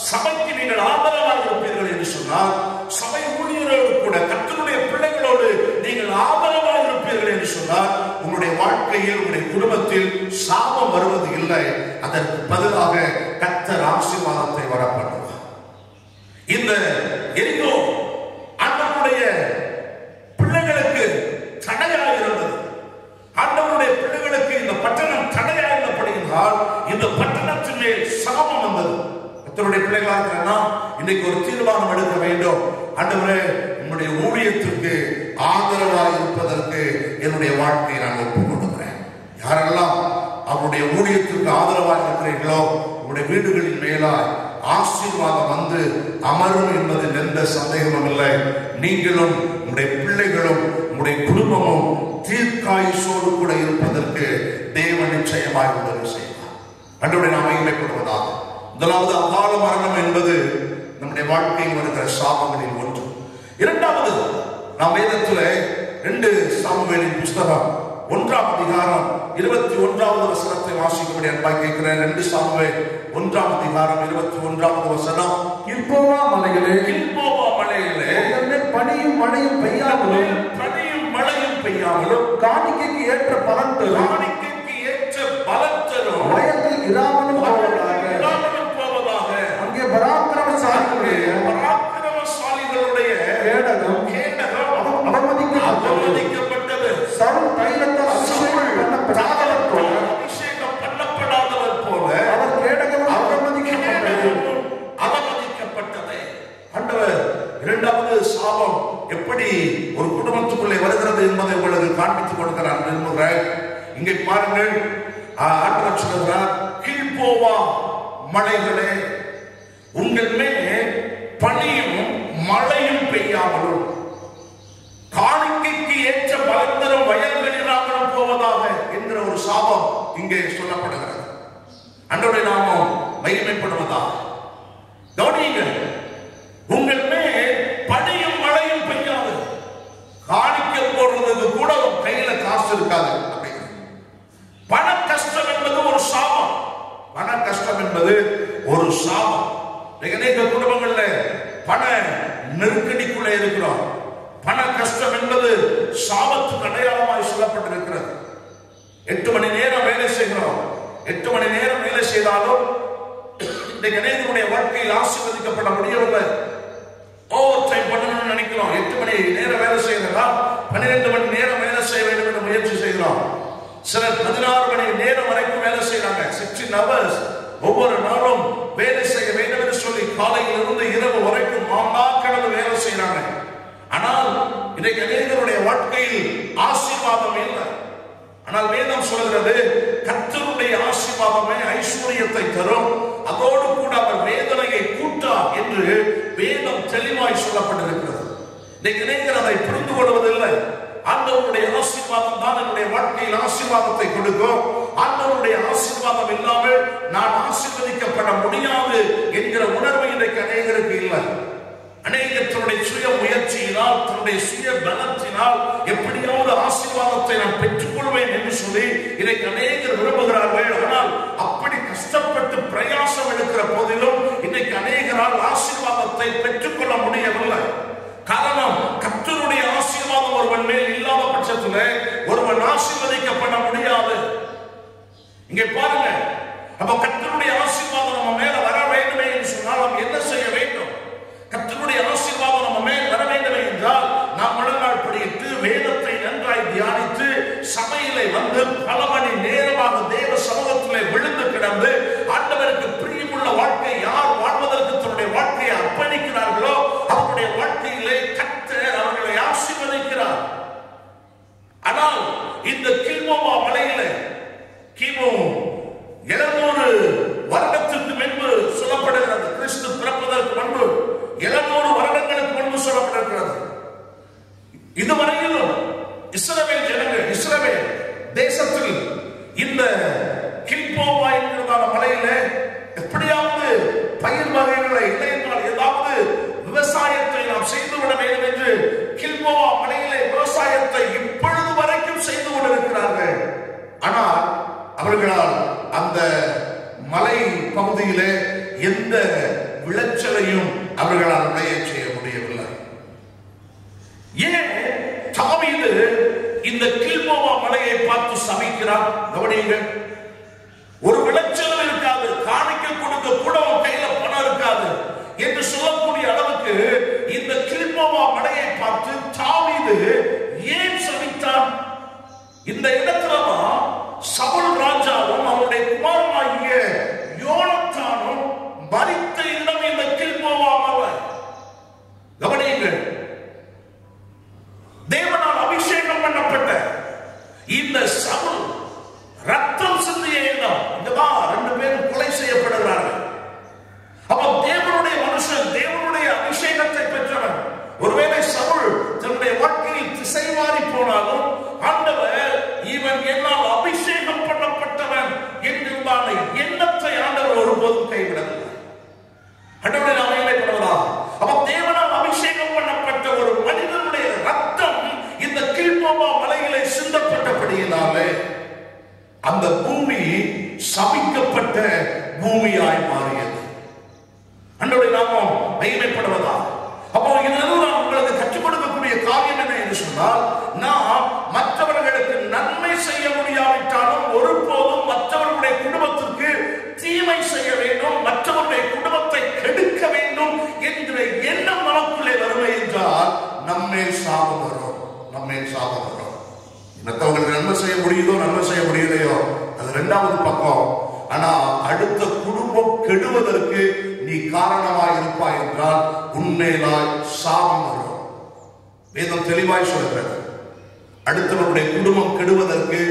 சபைக்கு நீங்கள் ஆதரவாக இருப்பீர்கள் என்று சொன்னால், சபை ஊழியரோடு கூட கர்த்தருடைய பிள்ளைகளோடு நீங்கள் ஆதரவாக இருப்பீர்கள் என்று சொன்னால், உங்களுடைய வாழ்க்கையில், உங்களுடைய குடும்பத்தில் சாபம் வருவது இல்லை. அதற்கு பதிலாக கர்த்தர் ஆசீர்வாதத்தை வரப்பண்ணுவார். இந்த எரிகோ ஆண்டவருடைய பிள்ளைகளுக்கு தடையாக இருந்தது. ஆண்டவருடைய பிள்ளைகளுக்கு இந்த பட்டணம் தடையாக இருந்தபடியால் இந்த பட்டணத்தின் மேல் சாபம் வந்தது. கர்த்தருடைய பிள்ளைகளாக இருக்கிறனா இன்னைக்கு ஒரு தீர்மானம் எடுக்க வேண்டும். ஆண்டவரே உங்களுடைய ஊழியத்திற்கு ஆதரவாக இருப்பதற்கு என்னுடைய வாழ்க்கையை நான் ஒப்புக் கொடுக்கிறேன். யாரெல்லாம் அவருடைய ஊழியத்திற்கு ஆதரவாக இருக்கிறீர்களோ, உங்களுடைய வீடுகளின் மேலாய் ஆசீர்வாதம் வந்து அமரும் என்பதில் எந்த சந்தேகமும் இல்லை. நீங்களும் உங்களுடைய பிள்ளைகளும் உங்களுடைய குடும்பமும் தீர்க்காயுசோடு கூட இருப்பதற்கு தேவன் நிச்சயமாய் உதவி செய்வார். ஆண்டவரே நாம் மகிமைப்படுவதாக. முதலாவது, அகால மரணம் என்பது நம்முடைய வாழ்க்கையில் வருகிற சாபங்களில் ஒன்று. இரண்டாவது, நாம் வேதத்தில் 2 சாமுவேலின் புஸ்தகம் 1ஆம் அதிகாரம் 21வது வசனத்தை வாசிக்கும்படி அன்பாய் கேட்கிறேன். 2 சாமுவேல் 1ஆம் அதிகாரம் 21வது வசனம். கில்போவா மலையிலே பனியும் மழையும் பெய்யாமலும் காணிக்கைக்கு ஏற்ற பலன் தரும் வயலில் இராமலும் போவதாக. அங்கே பராக்கிரமசாலிகளுடைய கேடகம் அவமதிக்கப்பட்டது. சவுல் தைலத்தால் அபிஷேகம் பண்ணப்படாதவர் போல அவர் கேடகம் அவமதிக்கப்பட்டது. ஆண்டவர் இரண்டாவது சாபம் எப்படி ஒரு குடும்பத்துக்குள்ளே வருகிறது என்பதை உங்களுக்கு காண்பித்துக் கொடுக்கிறார் விரும்புகிறேன். இங்கே பாருங்கள், ஆண்டவர் சொல்கிறார், கீழ்போவா மலைகளே, உங்கள் மேல் பனியும் மழையும் பெய்யாமலும் காணிக்கைக்கு ஏற்ற பலன் தரும் வயல்கள் இராமலும் போவதாக என்கிற ஒரு சாபம் இங்கே சொல்லப்படுகிறது. ஆண்டவருடைய நாமம் மகிமைப்படுவதாக. கவனியுங்கள், உங்கள் மேல் பனியும் மழையும் பெய்யாது, காணிக்க போடுறதுக்கு கூட கையில காசு இருக்காது. பண சாபம். அநேக குடும்பங்கள்ல பண நெருக்கடிக்குள்ளே இருக்கிறோம். பண கஷ்டம் என்பது சாபத்துக்கு அடையாளமாய் சொல்லப்பட்டிருக்கிறது. 8 மணி நேரம் வேலை செய்கிறோம். 8 மணி நேரம் வேலை செய்தாலும் இன்றைக்கு அநேகருடைய வாழ்க்கையில் ஆசீர்வதிக்கப்பட முடியவில்லை. ஓவர் டைம் பண்ணணும்னு நினைக்கிறோம். 8 மணி நேரம் வேலை செய்யறதா 12 மணி நேரம் வேலை செய்ய வேண்டும் என்று முயற்சி செய்கிறோம். சிலர் 16 மணி நேரம் வரைக்கும் வேலை செய்யறாங்க. 16 hours ஒவ்வொரு நாளும் வேலை செய்ய வேண்டும் என்று சொல்லி காலையில் இருந்து இரவு வரைக்கும் மாநாக்கடந்து வேலை செய்யறாங்க. ஆனால் இன்றைக்கு அநேகருடைய வாழ்க்கையில் ஆசீர்வாதம் இல்லை. ஆனால் வேதம் சொல்கிறது கர்த்தருடைய ஆசீர்வாதமே ஐஸ்வர்யத்தை தரும், அதோடு கூட அவர் வேதனையை கூட்டார் என்று வேதம் தெளிவாய் சொல்லப்பட்டிருக்கிறது. இன்றைக்கு அநேகர் அதை புரிந்து கொள்வதில்லை. ஆண்டவருடைய ஆசீர்வாதம் தான் என்னுடைய வாழ்க்கையில் ஆசீர்வாதத்தை கொடுக்கும். ஆண்டவருடைய ஆசீர்வாதம் இல்லாமல் நான் ஆசீர்வதிக்கப்பட முடியாது என்கிற உணர்வு இன்றைக்கு அநேகருக்கு இல்லை. அநேகர் தன்னுடைய சுய முயற்சியினால் தன்னுடைய சுய பலத்தினால் எப்படியாவது ஆசீர்வாதத்தை நான் பெற்றுக்கொள்வேன் என்று சொல்லி இன்றைக்கு அநேகர் விரும்புகிறார்கள். ஆனால் அப்படி கஷ்டப்பட்டு பிரயாசம் எடுக்கிற போதிலும் இன்றைக்கு அநேகரால் ஆசீர்வாதத்தை பெற்றுக்கொள்ள முடியவில்லை. காரணம், கர்த்தருடைய ஆசீர்வாதம் ஒருவன் மேல் இல்லாத பட்சத்தில் ஒருவன் ஆசீர்வதிக்கப்பட முடியாது. இங்கே பாருங்க, அப்ப கர்த்தருடைய ஆசீர்வாதம் நம்ம மேல வர வேண்டுமே என்று சொன்னால் நாம் என்ன செய்ய வேண்டும்? கர்த்தருடைய ஆசீர்வாதம் நம்ம மேல் வர வேண்டும் என்றால் நாம் முழங்கால் படியிட்டு வேதத்தை நன்றாய் தியானித்து சபையிலே வந்து பல மணி நேரமாக தேவ சமூகத்திலே விழுந்து கிடந்து ஆண்டவருக்கு பிரியமுள்ள வாழ்க்கை யார் வாழ்வதற்கு தன்னுடைய வாழ்க்கையை அர்ப்பணிக்கிறார்களோ அவருடைய வாழ்க்கையிலே கர்த்தர் அவர்களை ஆசீர்வதிக்கிறார். ஆனால் இந்த கில்போவா மலையில கிமு 700 வருடத்திற்கு முன்பு சொல்லப்படுகிறது. கிறிஸ்து பிறப்பதற்கு முன்பு 700 வருடங்களுக்கு முன்பு சொல்லப்பட்டிருக்கிறது. இதுவரையிலும் இஸ்ரவேல் ஜனங்கள் இஸ்ரவேல் தேசத்தில் இந்த கில்போவா என்கிறதான மலையில எப்படியாவது பயிர் வகைகளை இல்லை என்றால் ஏதாவது விவசாயத்தை நாம் செய்துவிட வேண்டும் என்று கில்போவா மலையிலே விவசாயத்தை இப்பொழுது வரைக்கும் செய்து கொண்டிருக்கிறார்கள். ஆனால் அவர்களால் அந்த மலை பகுதியிலே எந்த விளைச்சலையும் அவர்களால் விளைய செய்ய முடியவில்லை. ஏன் தாவீது இந்த கில்போவா மலையை பார்த்து சபிக்கிறார்? கவனியுங்கள். ஒரு விளைச்சலும் இருக்காது, காணிக்கை கொடுக்க கூட கையில பணம் இருக்காது என்று சொல்லக்கூடிய அளவுக்கு இந்த கில்போவா மலையை பார்த்து தாவீது ஏன் சபித்தார்? இந்த இடத்துலதான் சவுல் ராஜாவும் அவருடைய குமாரனாகிய யோனத்தானும் மரித்த இடம் இந்த கில்போவா மலை. கவனியுங்கள். தேவனால் அபிஷேகம் பண்ணப்பட்ட இந்த சவுல் ரத்தம் சிந்திய இடம். இங்கதான் 2 பேரும் கொலை செய்யப்படுகிறார்கள். அப்ப தேவனுடைய மனுஷன், தேவனுடைய அபிஷேகத்தை பெற்றவன். ஒருவேளை சவுல் தன்னுடைய வாழ்க்கையில் திசை மாறி போனாலும் ஆண்டவர் இவன் என்னால் அபிஷேகம் பண்ணப்பட்டவன் என்கிற எண்ணத்தை ஆண்டவர் ஒருபோதும் கைவிடவில்லை. ஆண்டவரை நாம் மகிமைப்படுவதாக. அப்ப தேவனால் அபிஷேகம் பண்ணப்பட்ட ஒரு மனிதனுடைய ரத்தம் இந்த கில்போவா மலையிலே சிந்தப்பட்டபடியினாலே அந்த பூமி சபிக்கப்பட்ட பூமியாய் மாறியது. ஆண்டவரை நாமம் மகிமைப்படுவதாக. அப்போ இதனால நான் உங்களுக்கு கற்றுக் கொடுக்கக்கூடிய காரியம் என்ன என்று சொன்னால், நாம் மற்றவர்களுக்கு நன்மை செய்ய முடியாவிட்டாலும் ஒருபோதும் மற்றவர்களுடைய குடும்பத்திற்கு தீமை செய்ய வேண்டும், மற்றவருடைய குடும்பத்தை கெடுக்க வேண்டும் என்கிற எண்ணம் நமக்குள்ளே வறுமை என்றால் நம்மேல் சாபம் வரும். நம்மேல் சாபம் வரும். மற்றவங்களுக்கு நன்மை செய்ய முடியுதோ நன்மை செய்ய முடியலையோ அது 2வது பக்கம். ஆனா அடுத்த குடும்பம் கெடுவதற்கு நீ காரணமாய் இருப்பாய் என்றால் உண்மையிலாய் சாபம் வரும். வேதம் தெளிவாய் சொல்கிறது. அடுத்தவருடைய குடும்பம் கெடுவதற்கு,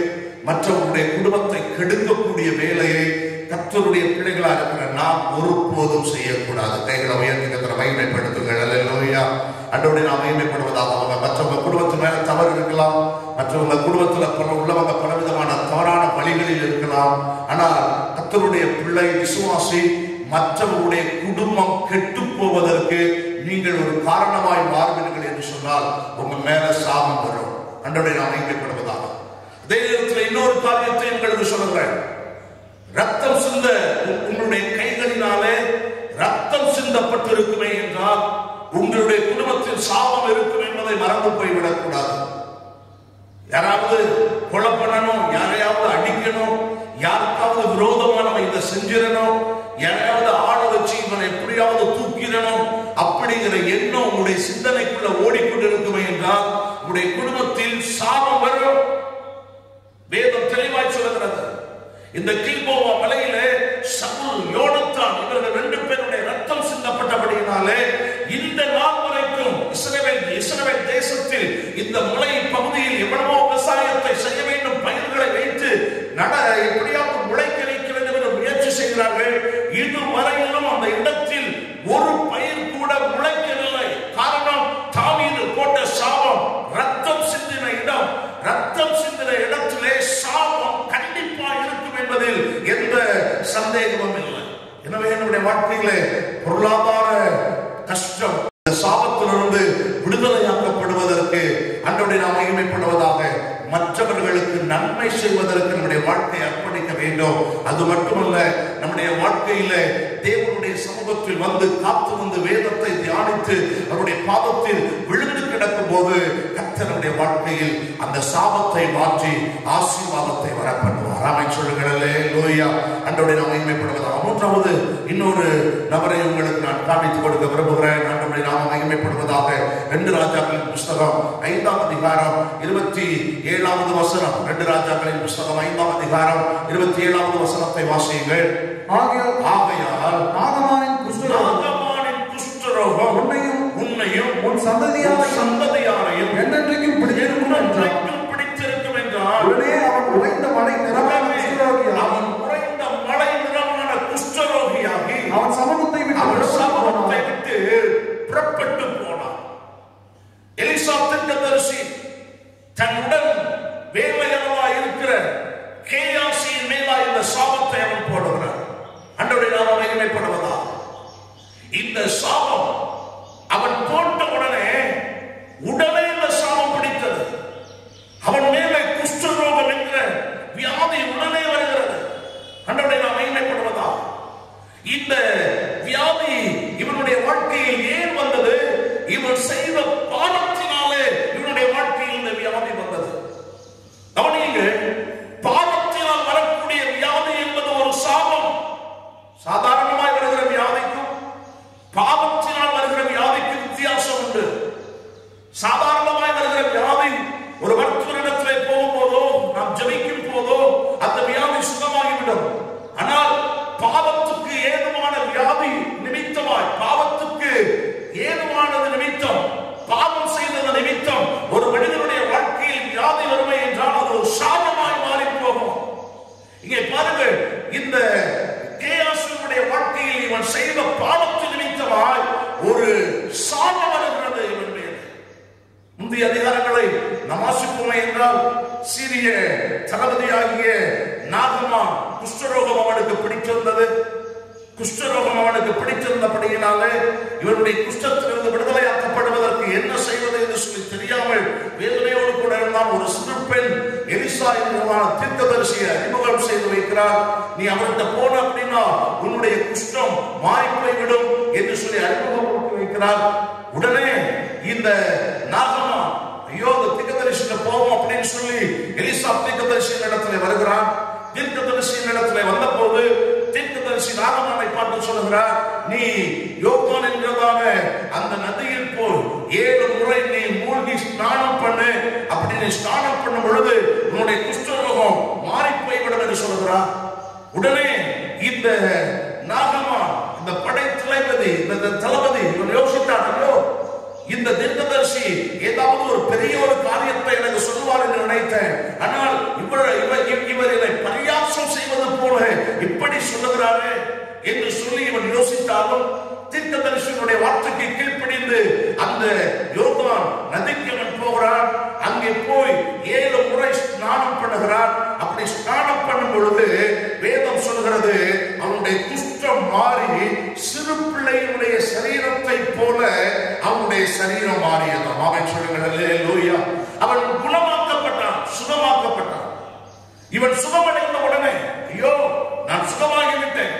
மற்றவருடைய குடும்பத்தை கெடுக்கக்கூடிய வேலையை கர்த்தருடைய பிள்ளைகளாக இருக்கிற நாம் ஒருபோதும் செய்யக்கூடாது. கைகளை உயர்த்தி கர்த்தரை மகிமைப்படுத்துங்கள். அல்லேலூயா. ஆண்டவரை நாம் மகிமைப்படுவதாக. அவங்க மற்றவங்க குடும்பத்து மேல தவறு இருக்கலாம், மற்றவங்க குடும்பத்துல உள்ளவங்க பலவிதமான தவறான வழிகளில் இருக்கலாம். ஆனால் கர்த்தருடைய பிள்ளை விசுவாசி மற்றவருடைய குடும்பம் கெட்டு போவதற்கு நீங்கள் ஒரு காரணமாய் மாறுவீர்கள் என்று சொன்னால் உங்க மேல சாபம் வரும். ஆண்டவரை நாம் மகிமைப்படுவதாக. அதே நேரத்தில் இன்னொரு காரியத்தை உங்களுக்கு சொல்லுங்கள். ரத்தம் சிந்த உங்களுடைய கைகளினாலே என்றால் உங்களுடைய குடும்பத்தில் சாபம் இருக்கும் என்பதை மறந்து போய்விடக் கூடாது. யாராவது கொலை பண்ணணும், யாரையாவது அடிக்கணும், யாருக்காவது விரோதமா நம்ம இதை செஞ்சிடணும், யாரையாவது ஆட வச்சு இவனை எப்படியாவது தூக்கிடணும் அப்படிங்கிற எண்ணம் உங்களுடைய சிந்தனைக்குள்ள ஓடிக்கொண்டிருக்குமே என்றால் உங்களுடைய குடும்பத்தில் சாபம் வரும். வேதம் தெளிவாய் சொல்லுகிறது. இந்த கில்போவா மலையிலே சவுல், யோனத்தான் இவர்கள் 2 பேருடைய ரத்தம் சிந்தப்பட்டபடியினாலே இந்த நாள் வரைக்கும் இஸ்ரவேல் தேசத்தில் இந்த மலை பகுதியில் எவ்வளவோ விவசாயத்தை செய்ய வேண்டும், பயிர்களை வைத்து எப்படியாவது முளைக்க வைக்க வேண்டும் என்று முயற்சி செய்கிறார்கள். இதுவரையிலும் அந்த இடத்தில் ஒரு பயிர் கூட முளைக்கவில்லை. காரணம், தாவீது போட்ட சாபம். ரத்தம் சிந்தின இடம், ரத்தம் சிந்தின இடத்திலே சாபம் கண்டிப்பா இருக்கும் என்பதில் எந்த சந்தேகமும் இல்லை. எனவே என்னுடைய வாழ்க்கையிலே பொருளாதார கஷ்டம், இந்த சாபத்திலிருந்து விடுதலையாக்கப்படுவதற்கு ஆண்டவரை நாம் மகிமைப்படுவதாக, மற்றவர்களுக்கு நன்மை செய்வதற்கு நம்முடைய வாழ்க்கையை அர்ப்பணிக்க வேண்டும். அது மட்டுமல்ல, நம்முடைய வாழ்க்கையில தேவனுடைய சமூகத்தில் வந்து காத்து வந்து வேதத்தை தியானித்து அவருடைய பாதத்தில் விழுந்து கிடக்கும் போது கர்த்தர் நம்முடைய வாழ்க்கையில் அந்த சாபத்தை மாற்றி ஆசீர்வாதத்தை வரப்பண்ணுவார். ஆமென் சொல்லுங்கள். அல்லேலூயா. ஆண்டவரை நாம் மகிமைப்படுவதாக. மூன்றாவது இன்னொரு நபரை உங்களுக்கு நான் காண்பித்துக் கொடுக்க விரும்புகிறேன். ஆண்டவரை நாம் மகிமைப்படுவதாக. 2 ராஜாக்களின் புஸ்தகம் 5ஆம் அதிகாரம் 27வது வசனம். 2 ராஜாக்களின் புஸ்தகம் 5ஆம் அதிகாரம் 27வது வசனத்தை வாசியுங்கள். ஆகையால் நாகமானின் குஷ்டரோகம் உன்னையும் உன் சந்ததியாரையும் என்றென்றைக்கும் பிடித்திருக்கும் என்றால் உடனே அவன் உறைந்த மலை நிறமான குஷ்டரோகியாகி அவன் சமூகத்தை விட்டு புறப்பட்டு போனான். எலிசா தீர்க்கதரிசி தன்னுடன் வேலையாளா இருக்கிற கேயாசியின் மேலா இந்த சாபத்தை அவன் போடுகிறார். ஆண்டவருடைய நாமம் மகிமைப்படுவதா. இந்த சாபம் அவன் போட்ட உடனே இந்த சாபம் பிடித்தது. அவன் மேலே குஷ்டரோகம் என்கிற வியாதி உடனே வருகிறது. ஆண்டவருடைய நாமம் மகிமைப்படுவதா. இந்த வியாதி இவனுடைய வாழ்க்கையில் ஏன் வந்தது? இவன் செய்த பாவத்தினாலே இவனுடைய வாழ்க்கையில் இந்த வியாதி வந்தது. கவனியுங்கள், பாவத்தினால் வரக்கூடிய வியாதி என்பது ஒரு சாபம். சாதாரணமாய் வருகிற வியாதிக்கும் பாவத்தினால் வருகிற வியாதிக்கும் வித்தியாசம் உண்டு. சாதாரணமாய் வருகிற வியாதி ஒரு மருத்துவரிடத்திலே போகும்போதோ நாம் ஜெபிக்கும் போதோ அந்த வியாதி சுகமாகிவிடும். ஆனால் பாவத்துக்கு ஏதுவான வியாதி நிமித்தமாய், பாவத்துக்கு ஏதுவானது நிமித்தம், பாவம் செய்தது நிமித்தம் ஒரு மனிதனுடைய வாழ்க்கையில் வியாதி வறுமை என்றால் அது ஒரு சாபமாய் மாறி போகும். இங்கே பாருங்கள், இந்த கேயாசுடைய வாழ்க்கையில் இவன் செய்த பாவத்து நிமித்தமாய் ஒரு சாபம் வருகிறது இவன் மேல். முந்தைய அதிகாரங்களை நாம் வாசிப்போமே என்றால் சீரிய தளபதியாகிய நாகமான் குஷ்டரோகம் அவனுக்கு பிடித்திருந்தது. குஷ்டரோகம் அவனுக்கு பிடித்திருந்தபடியினாலே இவனுடைய குஷ்டத்திலிருந்து விடுதலையாக்கப்படுவதற்கு என்ன செய்வது என்று சொல்லி தெரியாமல் வேதனையோடு கூட இருந்தால் ஒரு சிறு பெண் எலிசா என்கிற தீர்க்கதரிசியை அறிமுகம் செய்து வைக்கிறார். நீ அவர்கிட்ட போன அப்படின்னா உன்னுடைய குஷ்டம் மாறி போய்விடும் என்று சொல்லி அறிமுகம் வைக்கிறார். உடனே இந்த நாகமான் ஐயோ அந்த தீர்க்கதரிசியில போவோம் அப்படின்னு சொல்லி எலிசா தீர்க்கதரிசியின் இடத்துல வருகிறான். தீர்க்கதரிசியின் இடத்துல வந்த போது தீர்க்கதரிசி நாகமானை பார்த்து சொல்லுகிறார், நீ யோர்தான் என்கிறதான அந்த நதியில் போய் 7 முறை நீ மூழ்கி ஸ்நானம் பண்ணு. அப்படி நீ ஸ்நானம் பண்ணும் பொழுது உன்னுடைய குஷ்டரோகம் மாறி போய்விடும் என்று சொல்லுகிறார். உடனே இந்த நாகமான், இந்த படை தளபதி, இந்த தளபதி இவன் யோசித்தான், ஐயோ இந்த தீர்க்கதரிசி ஏதாவது ஒரு பெரிய ஒரு காரியத்தை எனக்கு சொல்லுவார் என்று நினைத்தேன். ஆனால் இவரை பரியாசம் செய்வது போல இப்படி சொல்லுகிறாரே என்று சொல்லி இவன் யோசித்தாலும் தீர்க்கதரிசியினுடைய வார்த்தைக்கு கீழ்ப்படிந்து அந்த யோர்தான் நதிக்கு அவன் போகிறான். அங்கே போய் 7 முறை ஸ்நானம் பண்ணுகிறான். அப்படி ஸ்நானம் பண்ணும் பொழுது வேதம் சொல்கிறது அவனுடைய குஷ்டம் மாறி சிறு பிள்ளையினுடைய சரீரத்தை போல அவனுடைய சரீரம் மாறியது. அவன் சொல்லுங்கள் அல்லேலூயா. அவன் குணமாக்கப்பட்டான், சுகமாக்கப்பட்டான். இவன் சுகமடைந்த உடனே ஐயோ நான் சுகமாகிவிட்டேன்,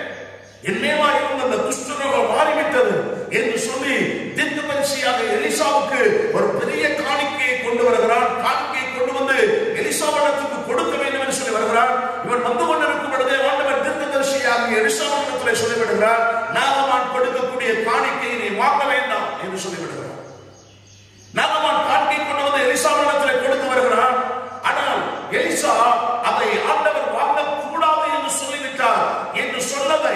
என்னேவா இருந்த அந்த குஷ்டரோகம் மாறிவிட்டது என்று சொல்லி தீர்க்கதரிசியாக எலிசாவுக்கு ஒரு பெரிய காணிக்கையை கொண்டு வருகிறான். காணிக்கையை கொண்டு வந்து எலிசாவிடத்துக்கு கொடுக்க வேண்டும் என்று சொல்லி வருகிறான். இவன் வந்து கொண்டிருக்கும் பொழுதே ஆண்டவர் தீர்க்கதரிசியாக எலிசாவிடத்தில் சொல்லிவிடுகிறார், நாகமான் கொடுக்கக்கூடிய காணிக்கையை நீ வாங்க வேண்டாம் என்று சொல்லிவிடுகிறார். நாகமான் காணிக்கை கொண்டு வந்து எலிசாவிடத்தில் கொடுத்து வருகிறான். ஆனால் எலிசா அதை ஆண்டவர் வாங்க கூடாது என்று சொல்லிவிட்டார் என்று சொன்னதை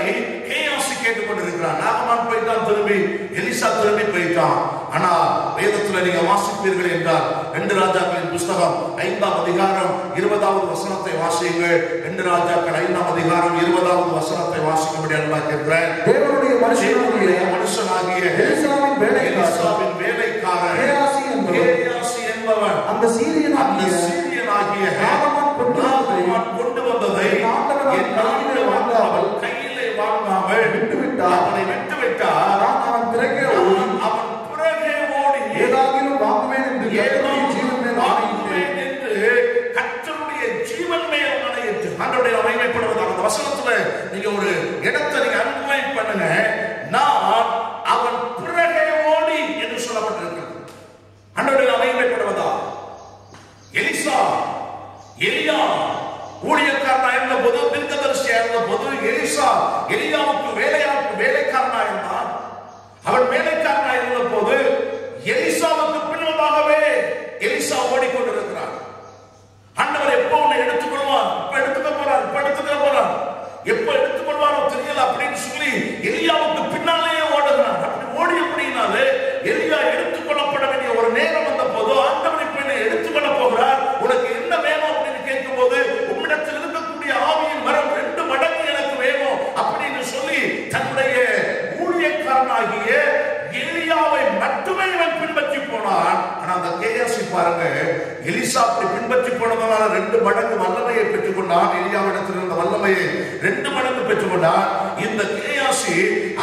கேயாசி கேட்டுக் கொண்டிருக்கிறார். நாகமான் போயிட்டான், திரும்பி எலிசா திரும்பி போயிட்டான். ஆனா வேதத்தில் நீங்க வாசிப்பீர்கள் என்றால் 2 ராஜாக்களின் புஸ்தகம் 5ஆம் அதிகாரம் 20வது வசனத்தை வாசியுங்கள். 2 ராஜாக்கள் 5ஆம் அதிகாரம் 20வது வசனத்தை வாசிக்கும்படி அனுமதிக்கிறேன். தேவனுடைய மனுஷனாகிய எலிசாவின் வேலைக்காரன் கேயாசி என்பவன் அந்த சீரியனாகிய நாகமான் கொண்டு வந்ததை கையிலே வாங்காமல் அவனை விட்டுவிட்டார். அவன் பிறகே ஓடி ஏதாகிலும் வாங்குவேன் என்று கர்த்தருடைய ஜீவன் மேல் ஆணையிட்டு ஆண்டவருடைய மகிமைப்படுவதாக அந்த வசனத்துல நீங்க ஒரு இடத்தை நீங்க அனுபவம் பண்ணுங்க. நான் அவன் பிறகே ஓடி என்று சொல்லப்பட்டிருக்கிறது. ஆண்டவருடைய மகிமைப்படுவதா எலிசா எலியா ஊழியக்காரனா இருந்த போது, தீர்க்கதரிசியா இருந்த போது எலிசா எலியாவுக்கு வேலைக்காரனா இருந்தான். அவன் வேலைக்காரனா இருந்த போது எலிசாவுக்கு பின்னதாகவே எலிசா ஓடிக்கொண்டிருக்கிறார். ஆண்டவர் எப்போ உன்னை எடுத்துக்கொள்வார், எப்ப எடுத்துக்க போறார், எப்ப எடுத்துக்கொள்வாரோ தெரியல அப்படின்னு சொல்லி எலியாவுக்கு பின்னாலேயே ஓடுகிறார். அப்படி ஓடி அப்படின்னாலே எலியா எடுத்துக்கொள்ளப்பட வேண்டிய ஒரு நேரம் வந்த போது ஆண்டவர் இப்ப என்னை எடுத்துக்கொள்ள போகிறார், உனக்கு என்ன வேணும் அப்படின்னு கேட்கும் போது உம்மிடத்தில் இருக்கக்கூடிய ஆவியின் வரம் 2 மடங்கு எனக்கு வேணும் அப்படின்னு சொல்லி தன்னுடைய ஊழியக்காரனாகிய எலியாவை மட்டுமே இவன் பின்பற்றி போனான். ஆனா அந்த கேயாசி பாருங்க, எலிசா அப்படி பின்பற்றி போனதால 2 மடங்கு வல்லமையை பெற்றுக் கொண்டான். எலியாவிடத்தில் இருந்த வல்லமையை 2 மடங்கு பெற்றுக் கொண்டான். இந்த கேயாசி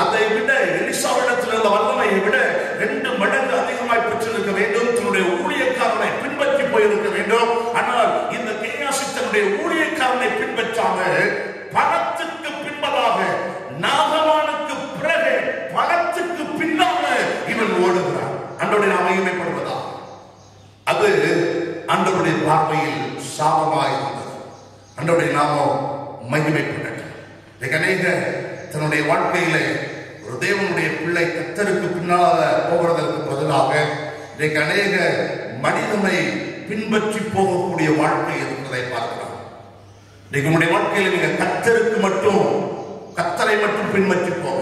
அதை விட எலிசாவிடத்தில் இருந்த வல்லமையை விட 2 மடங்கு அதிகமாய் பெற்றிருக்க வேண்டும். தன்னுடைய ஊழியக்காரனை பின்பற்றி போயிருக்க வேண்டும். ஆனால் இந்த கேயாசி தன்னுடைய ஊழியக்காரனை பின்பற்றாமல் பணத்துக்கு பின்பதாக, நாகமானுக்கு பிறகு பணத்துக்கு பின்னால இவன் ஓடுகிறான். ஆண்டவருடைய நாமம் மகிமைப்படுவதா? அது ஆண்டவருடைய பார்வையில் சாபமாய் இருந்தது. ஆண்டவருடைய நாமம் மகிமைப்பட்டது. அநேக தன்னுடைய வாழ்க்கையிலே ஒரு தேவனுடைய பிள்ளை கர்த்தருக்கு பின்னால போகிறதற்கு பதிலாக இன்றைக்கு அநேக மனிதனை பின்பற்றி போகக்கூடிய வாழ்க்கை இருப்பதை பார்க்கலாம். இன்றைக்கு உங்களுடைய வாழ்க்கையில் நீங்க கர்த்தருக்கு மட்டும், கர்த்தரை மட்டும் பின்பற்றி போக,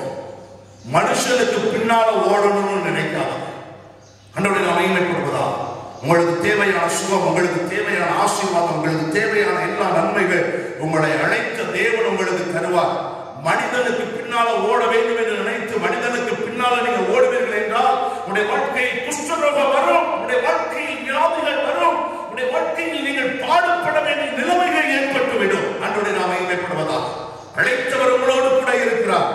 மனுஷனுக்கு பின்னால ஓடணும்னு நினைக்காத. ஆண்டவருடைய நாமம் மகிமைப்படுவதா? உங்களுக்கு தேவையான சுகம், உங்களுக்கு தேவையான ஆசீர்வாதம், உங்களுக்கு தேவையான எல்லா நன்மைகள் உங்களை அழைத்த தேவன் உங்களுக்கு தருவார். மனிதனுக்கு பின்னால ஓட வேண்டும் என்று நினைத்து மனிதனுக்கு பின்னால நீங்க ஓடுவீர்கள் என்றால் உங்களுடைய வாழ்க்கையில் குஷ்டரோகம் வரும், உங்களுடைய வாழ்க்கையில் வியாதிகள் வரும், உங்களுடைய வாழ்க்கையில் நீங்கள் பாடுபட வேண்டிய நிலைமைகள் ஏற்பட்டுவிடும். ஆண்டவருடைய நாமம் மகிமைப்படுவதா? அழைத்தவர் உங்களோடு கூட இருக்கிறார்.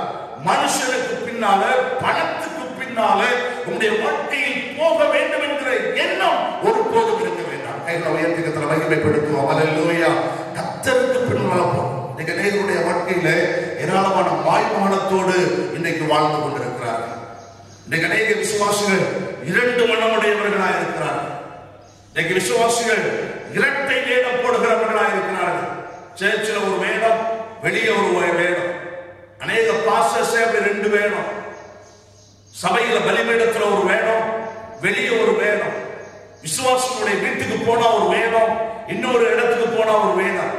மனுஷனுக்கு பின்னால, பணத்துக்கு பின்னால உங்களுடைய வாழ்க்கையில் போக வேண்டும் என்கிற எண்ணம் ஒருபோதும் இருக்க வேண்டாம். கைகளை உயர்த்திக்கத்தில் மகிமைப்படுத்துவோம். அல்லேலூயா. கர்த்தருக்கு பின்னால போகும். இன்னைக்கு அநேகருடைய வாழ்க்கையில ஏராளமான வாய்மானத்தோடு இன்னைக்கு வாழ்ந்து கொண்டிருக்கிறார்கள். இன்னைக்கு அநேக விசுவாசிகள் 2 மனமுடையவர்களாக இருக்கிறார்கள். இன்னைக்கு விசுவாசிகள் இரட்டை வேடம் போடுகிறவர்களாக இருக்கிறார்கள். சேர்ச்சில் ஒரு வேடம், வெளியே ஒரு வேடம். அநேக பாஸ்டர்ஸே அப்படி 2 வேடம். சபையில பலிபீடத்துல ஒரு வேடம், வெளியே ஒரு வேடம். விசுவாசிகளுடைய வீட்டுக்கு போனா ஒரு வேடம், இன்னொரு இடத்துக்கு போனா ஒரு வேடம்.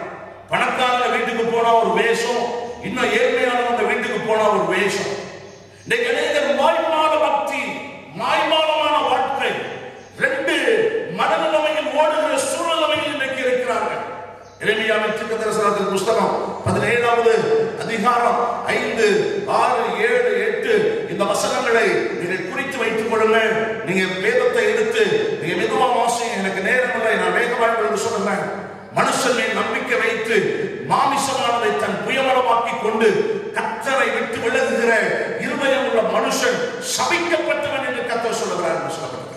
பணக்காரங்க வீட்டுக்கு போனா ஒரு வேஷம், இன்னும் ஏழ்மையானவங்க வீட்டுக்கு போனா ஒரு வேஷம். இன்னைக்கு அநேக மாய்மான பக்தி, மாய்மானமான வாழ்க்கை, 2 மனநிலைமையில் ஓடுகிற சூழ்நிலையில் இன்னைக்கு இருக்கிறார்கள். எரேமியாவின் தீர்க்கதரிசனத்தின் புஸ்தகம் 17வது அதிகாரம் 5, 6, 7, 8 இந்த வசனங்களை நீங்கள் குறித்து வைத்துக் கொள்ளுங்கள். நீங்க வேதத்தை எடுத்து நீங்க மெதுவா வாசிங்க. எனக்கு நேரம் இல்லை, நான் வேகமாக சொல்லுறேன். மனுஷனை நம்பிக்கை வைத்து மாமிசமானதை தன் புயமரமாக்கி கொண்டு கர்த்தரை விட்டு விலகுகிற இருதயம் உள்ள மனுஷன் சபிக்கப்பட்டவன் என்று கர்த்தர் சொல்லுகிறார் என்று சொல்லப்படுகிறது.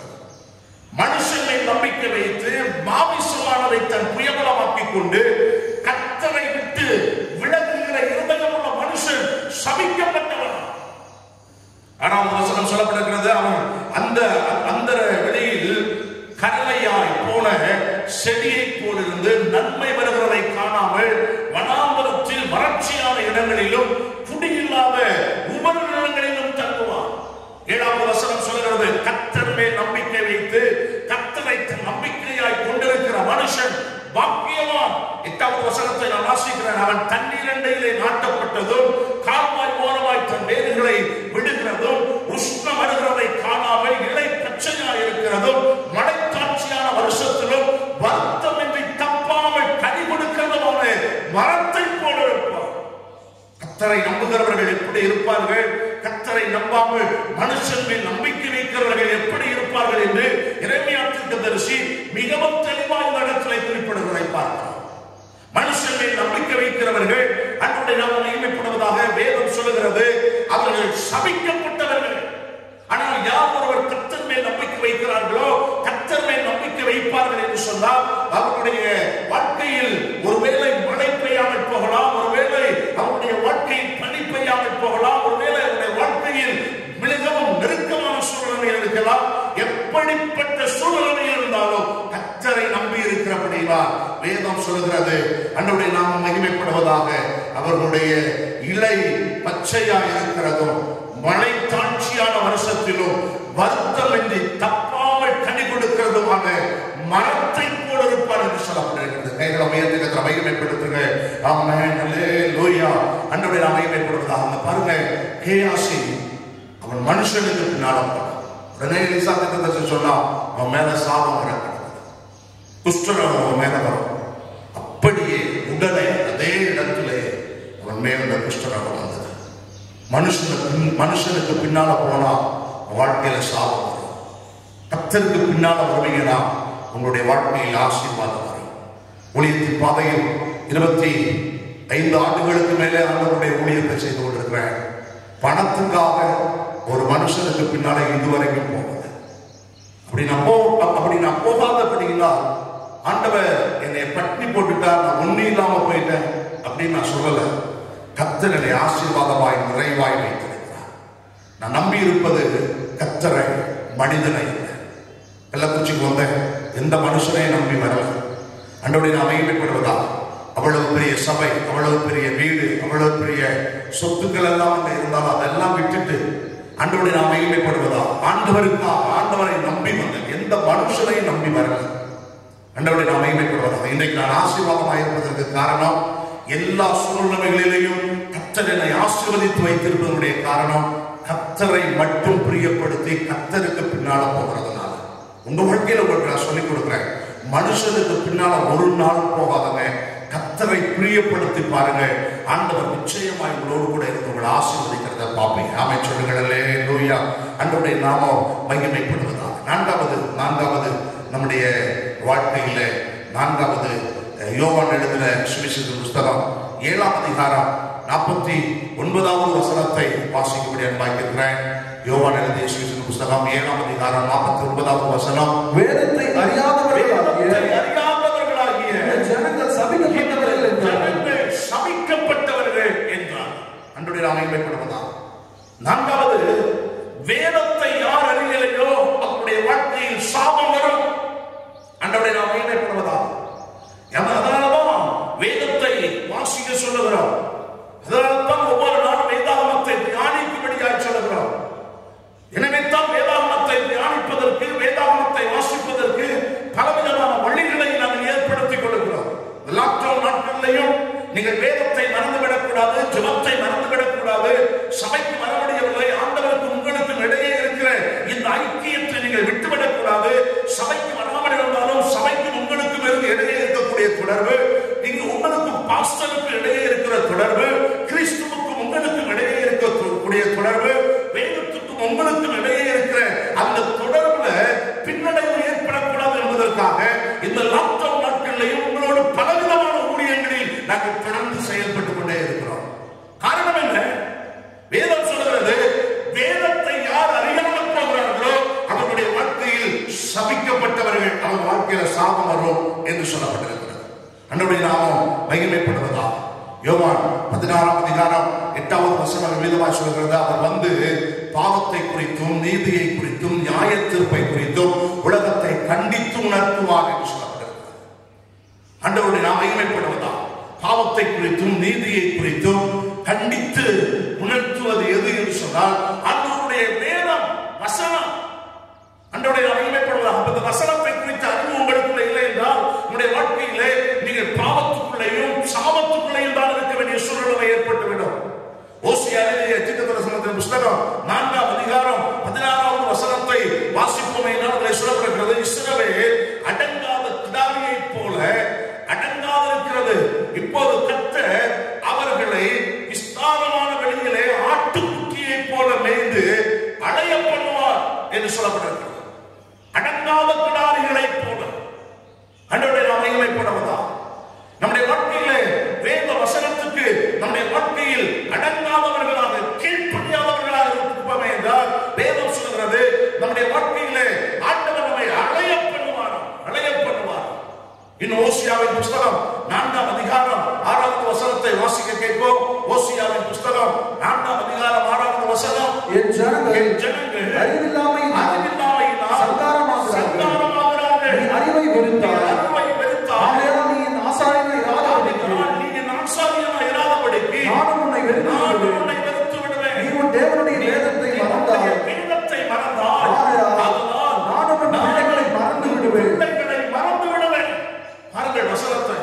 மனுஷனை நம்பிக்கை வைத்து மாமிசமானதை தன் புயமரமாக்கி கொண்டு கர்த்தரை விட்டு விலகுகிற இருதயம் உள்ள மனுஷன் சபிக்கப்பட்டவன். ஆனால் வசனம் சொல்ல போன செடியை போலிருந்து நன்மை வருகிறதை காணாமல் வனாந்தரத்தில் வறட்சியான இடங்களிலும் குடியில்லாத உபரி நிலங்களிலும் தங்குவான். 7வது வசனம் சொல்கிறது, கர்த்தர் மேல் நம்பிக்கை வைத்து கர்த்தரை நம்பிக்கையாய் கொண்டிருக்கிற மனுஷன் பாக்கியவான். 8வது வசனத்தை நான் வாசிக்கிறேன். அவன் தண்ணீர் அண்டையிலே நாட்டப்பட்டதும் கால்வாய் ஓரமாய் தன் வேர்களை விடுகிறதும் உஷ்ணம் வருகிறதை காணாமல் இலை பச்சையாய் இருக்கிறதும் மழைத்தாட்சியான வருஷத்திலும் வருத்தமின்றி தப்பாமல் கனி கொடுக்கிறதுமான மரத்தை போல இருப்பார். கர்த்தரை நம்புகிறவர்கள் எப்படி இருப்பார்கள், கர்த்தரை நம்பாமல் மனுஷன் மேல் நம்பிக்கை வைக்கிறவர்கள் எப்படி இருப்பார்கள் என்று எரேமியா தீர்க்கதரிசி மிகவும் தெளிவாக இந்த இடத்திலே குறிப்பிடுவதை பார்க்கிறோம். மனுஷன் மேல் நம்பிக்கை வைக்கிறவர்கள் அன்றைய நாம் மகிமைப்படுவதாக வேதம் சொல்லுகிறது. அவர்கள் சபிக்கப்பட்டவர்கள். ஆனால் யார் ஒருவர் கர்த்தர் மேல் நம்பிக்கை வைக்கிறார்களோ, கர்த்தர் மேல் நம்பிக்கை வைப்பார்கள் என்று சொன்னால் அவருடைய வாழ்க்கையில் ஒருவேளை மழை பெய்யாமல் போகலாம், ஒருவேளை அவருடைய வாழ்க்கையில் பனி பெய்யாமல் போகலாம், ஒருவேளை அவருடைய வாழ்க்கையில் மிகவும் நெருக்கமான சூழ்நிலை இருக்கலாம். எப்படிப்பட்ட சூழ்நிலை இருந்தாலும் கர்த்தரை நம்பி இருக்கிறபடியால் வேதம் சொல்கிறது, அன்றைய நாம மகிமைப்படுவதாக, அவர்களுடைய இலை பச்சையாக இருக்கிறதும் மழை தாட்சியான வருஷத்திலும் வருத்தமின்றி தப்பாமல் கனி கொடுக்கிறதுமான மரத்தை போல இருப்பார் என்று சொல்லப்பட்டிருக்கிறது. கைகளை உயர்த்துகிற மகிமைப்படுத்துங்க. ஆமென், அல்லேலூயா. அன்றைய நாம் மகிமைப்படுவதாக பாருங்க. கேயாசி அவன் மனுஷனுக்கு பின்னால போனான். உடனே எலிசா தீர்க்கதரிசி சொன்னா, அவன் மேல சாபம் கிடக்கிறது, குஷ்டரோகம் அவன் மேல வரும். அப்படியே உடனே அதே இடத்திலே அவன் மேல அந்த குஷ்டரோகம் வந்தது. மனுஷனுக்கு பின்னால போனா வாழ்க்கையில சாபம் வரும். கர்த்தருக்கு பின்னால வருவீங்கன்னா உங்களுடைய வாழ்க்கையில் ஆசீர்வாதம் வரும். ஊழியத்தின் பாதையில் 25 ஆண்டுகளுக்கு மேலே ஆண்டவருடைய ஊழியத்தை செய்து கொண்டிருக்கிறேன். பணத்துக்காக ஒரு மனுஷனுக்கு பின்னாலே இதுவரைக்கும் போகுது. அப்படி நான் போகாதபடினா ஆண்டவர் என்னை பட்டினி போட்டுட்டா, நான் ஒன்னும் இல்லாம போயிட்டேன் அப்படின்னு நான் சொல்லல. கர்த்தர் என்னை ஆசீர்வாதமாய் நிறைவாய் வைத்திருக்கிறார். நான் நம்பி இருப்பது கர்த்தரை, மனிதனை இல்லை. வெள்ளக்குச்சிக்கு வந்த எந்த மனுஷனையும் நம்பி வரல. அன்றோடைய நான் மகிமைப்படுவதா, அவ்வளவு பெரிய சபை, அவ்வளவு பெரிய வீடு, அவ்வளவு பெரிய சொத்துக்கள் எல்லாம் இருந்தாலும் அதெல்லாம் விட்டுட்டு அன்றோடைய நான் மகிமைப்படுவதா, ஆண்டவரை நம்பி வந்த எந்த மனுஷனையும் நம்பி வரல. அன்றோடைய நான் மகிமைப்படுவதா, இன்றைக்கு நான் ஆசீர்வாதமாக இருப்பதற்கு காரணம், எல்லா சூழ்நிலைகளிலேயும் கர்த்தர் என்னை ஆசீர்வதித்து வைத்திருப்பதனுடைய காரணம், கர்த்தரை மட்டும் பிரியப்படுத்தி கர்த்தருக்கு பின்னால போகிறதுனால. உங்க வாழ்க்கையில உங்களுக்கு நான் சொல்லிக் கொடுக்கிறேன், மனுஷனுக்கு பின்னால ஒரு நாள் போகாதங்க, கர்த்தரை பிரியப்படுத்தி பாருங்க. ஆண்டவர் நிச்சயமாய் உங்களோடு கூட இருந்து உங்களை ஆசீர்வதிக்கிறத பார்ப்பீங்க. ஆமென் சொல்லுங்கள். அல்லேலூயா. ஆண்டவருடைய நாமம் மகிமைப்படுவதாக. நான்காவது நம்முடைய வாழ்க்கையில நான்காவது யோவான் எழுதின சுவிசேஷ புஸ்தகம் 7ஆம் அதிகாரம் 49வது வசனத்தை வாசிக்கும்படி அன்பாயிருக்கிறேன். யோவான் எழுதிய சுவிசேஷ புஸ்தகம் 7ஆம் அதிகாரம் 49வது வசனம். வேதத்தை அறியாதவர்களாகிய ஜனங்கள் சபிக்கப்பட்டவர்கள் என்றார். அன்றைய நாம் மகிமைப்படுவதாக. நான்காவது, வேதத்தை யார் அறியலையோ அவருடைய வாழ்க்கையில் சாபம் வரும். அன்றைய நாம் மகிமைப்படுவதாக. அதனால்தான் வேதத்தை வாசிக்க சொல்லுகிறோம். அதனால்தான் ஒவ்வொரு நாளும் வேதாகமத்தை தியானிக்கும்படியாக சொல்லுகிறோம். எனவே தான் வேதாகமத்தை தியானிப்பதற்கு, வேதாகமத்தை வாசிப்பதற்கு பலவிதமான வழிகளை நாங்கள் ஏற்படுத்திக் கொள்கிறோம். லாக்டவுன் நாட்களிலையும் நீங்கள் வேதத்தை மறந்துவிடக்கூடாது, ஜெபத்தை மறந்துவிடக்கூடாது. சபைக்கு வர முடியவில்லை, ஆண்டவருக்கு உங்களுக்கும் இடையே இருக்கிற இந்த ஐக்கியத்தை நீங்கள் விட்டுவிடக்கூடாது. சபைக்கு வராமல் இருந்தாலும் சபைக்கும் உங்களுக்கும் இடையே இருக்கக்கூடிய தொடர்பு, நீங்க உங்களுக்கும் பாஸ்டருக்கு இடையே இருக்கிற தொடர்பு, கிறிஸ்துவுக்கும் உங்களுக்கும் இடையே இருக்கக்கூடிய தொடர்பு, வேதத்துக்கும் உங்களுக்கும் இடையே இருக்கிற அந்த தொடர்புல பின்னடைவு ஏற்படக்கூடாது என்பதற்காக இந்த லாக்டவுன் நாட்களிலேயும் உங்களோடு பலவிதமான ஊழியங்களில் நாங்கள் தொடர்ந்து செயல்பட்டுக் கொண்டே இருக்கிறோம். காரணம் என்ன? வேதம் சொல்கிறது, வேதத்தை யார் அறியாமல் போகிறார்களோ அவருடைய வாழ்க்கையில் சபிக்கப்பட்டவர்கள், அவர் வாழ்க்கையில சாபம் வரும் என்று சொல்லப்பட்டிருக்கிறது. அன்றைய நாமம் மகிமைப்படுவதா. யோவான் 16ஆம் அதிகாரம் 8வது வசனம் விதமாய் சொல்கிறது, அவர் வந்து பாவத்தை குறித்தும் நீதியை குறித்தும் நியாய தீர்ப்பை குறித்தும் உலகத்தை கண்டித்தும் உணர்த்துவார் என்று சொல்லப்படுகிறது. ஆண்டவருடைய நாம் மகிமைப்படுவதா பாவத்தை குறித்தும் நீதியை குறித்தும் கண்டித்து உணர்த்துவது எது என்று சொன்னால் ஆண்டவருடைய வேதம் வசனம். ஆண்டவருடைய நாம் மகிமைப்படுவதா அந்த வசனத்தை குறித்த அறிவு உங்களுக்குள்ள இல்லை என்றால் உங்களுடைய வாழ்க்கையிலே நீங்கள் பாவத்துக்குள்ளேயும் சாபத்துக்குள்ளேயும் தான் இருக்க வேண்டிய சூழ்நிலை ஏற்பட்டுவிடும். ஓசியா எழுதிய தீர்க்கதரிசனத்தின் புத்தகம் 4ஆம் அதிகாரம் 16வது வசனத்தை வாசிப்போமே என்றால் சொல்லப்படுகிறது, இஸ்ரவேல் அடங்காத கிடாரியைப் போல அடங்காதிருக்கிறது. இப்போது கர்த்தர் அவர்களை விஸ்தாரமான வெளியிலே ஆட்டுக்குட்டியை போல மேய்ந்து அடைய பண்ணுவார் என்று சொல்லப்படுகிறது. அடங்காத கிடாரிகளைப் போல ஆண்டவருடைய நாம் மகிமைப்படுவதா நம்முடைய வாழ்க்கையிலே வேத வசனத்துக்கு நம்முடைய வாழ்க்கையில் அடங்காதவர்களாக கீழ்ப்படியாதவர்களாக இருப்போமே என்றால் வேதம் சொல்கிறது நம்முடைய வாழ்க்கையிலே ஆண்டவர் நம்மை அடைய பண்ணுவார். இன்னும் ஓசியாவின் புத்தகம் 4ஆம் அதிகாரம் 6வது வசனத்தை வாசிக்க கேட்போம். ஓசியாவின் புத்தகம் 4ஆம் அதிகாரம் 6வது வசனம், என் ஜனங்கள் அறிவில்லாமையினால் சங்காரமாகிறார்கள். நீ அறிவை வெறுத்தாய். ஆகையால் நீ என் ஆசாரியனாய் இராதபடிக்கு நானும் உன்னை வெறுத்து விடுவேன். நீ உன் தேவனுடைய வேதத்தை மறந்தாய். அதனால் நானும் உன் பிள்ளைகளை மறந்து விடுவேன். பாருங்கள் வசனத்தை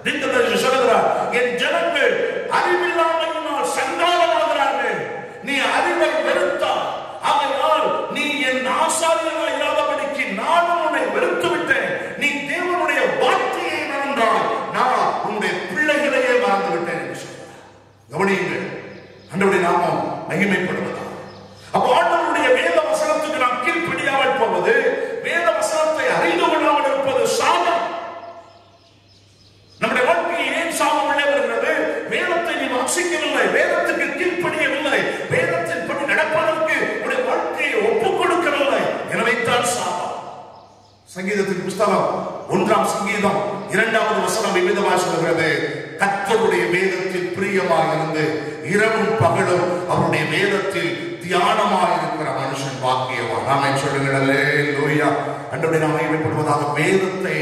தீர்க்கதரிசி சொல்கிறார், என் ஜனங்கள் அறிவில்லாமையினால் சங்காரமாகிறார்கள். நீ அறிவை வெறுத்தாய். ஆகையால் நீ என் ஆசாரியனாய் இராதபடிக்கு நானும் உன்னை வெறுத்து விட்டேன். நீ தேவனுடைய வார்த்தையை மறந்தாய், நான் உன்னுடைய பிள்ளைகளையே மறந்து விட்டேன் என்று சொல்றார். கவனியுங்கள், ஆண்டவருடைய நாமம் மகிமைப்படுவதா. அப்போ ஆண்டவருடைய வேத வசனத்துக்கு நாம் கீழ்ப்படியாமல் போவது, வேத வசனத்தை அறிந்து கொள்ளாமல் இருப்பது சாபம். நம்முடைய வாழ்க்கையில் ஏன் சாபம் உள்ளே வருகிறது? வேதத்தை நீ வாசிக்கவில்லை, வேதத்துக்கு கீழ்ப்படியவில்லை, வேதத்தின் படி நடப்பதற்கு உடைய வாழ்க்கையை ஒப்புக் கொடுக்கவில்லை. எனவே தான் சாபம். சங்கீதத்தின் புத்தகம் 1ஆம் சங்கீதம் 2வது வசனம் விதமாக சொல்கிறது, கர்த்தருடைய வேதத்தில் பிரியமாக இருந்து இரவும் பகலும் அவருடைய வேதத்தில் தியானமாக இருக்கிற மனுஷன் பாக்கியவான். நாமே சொல்லுங்கள் அல்லேலூயா. ஆண்டவருடைய நாமம் மகிமைப்படுவதாக. வேதத்தை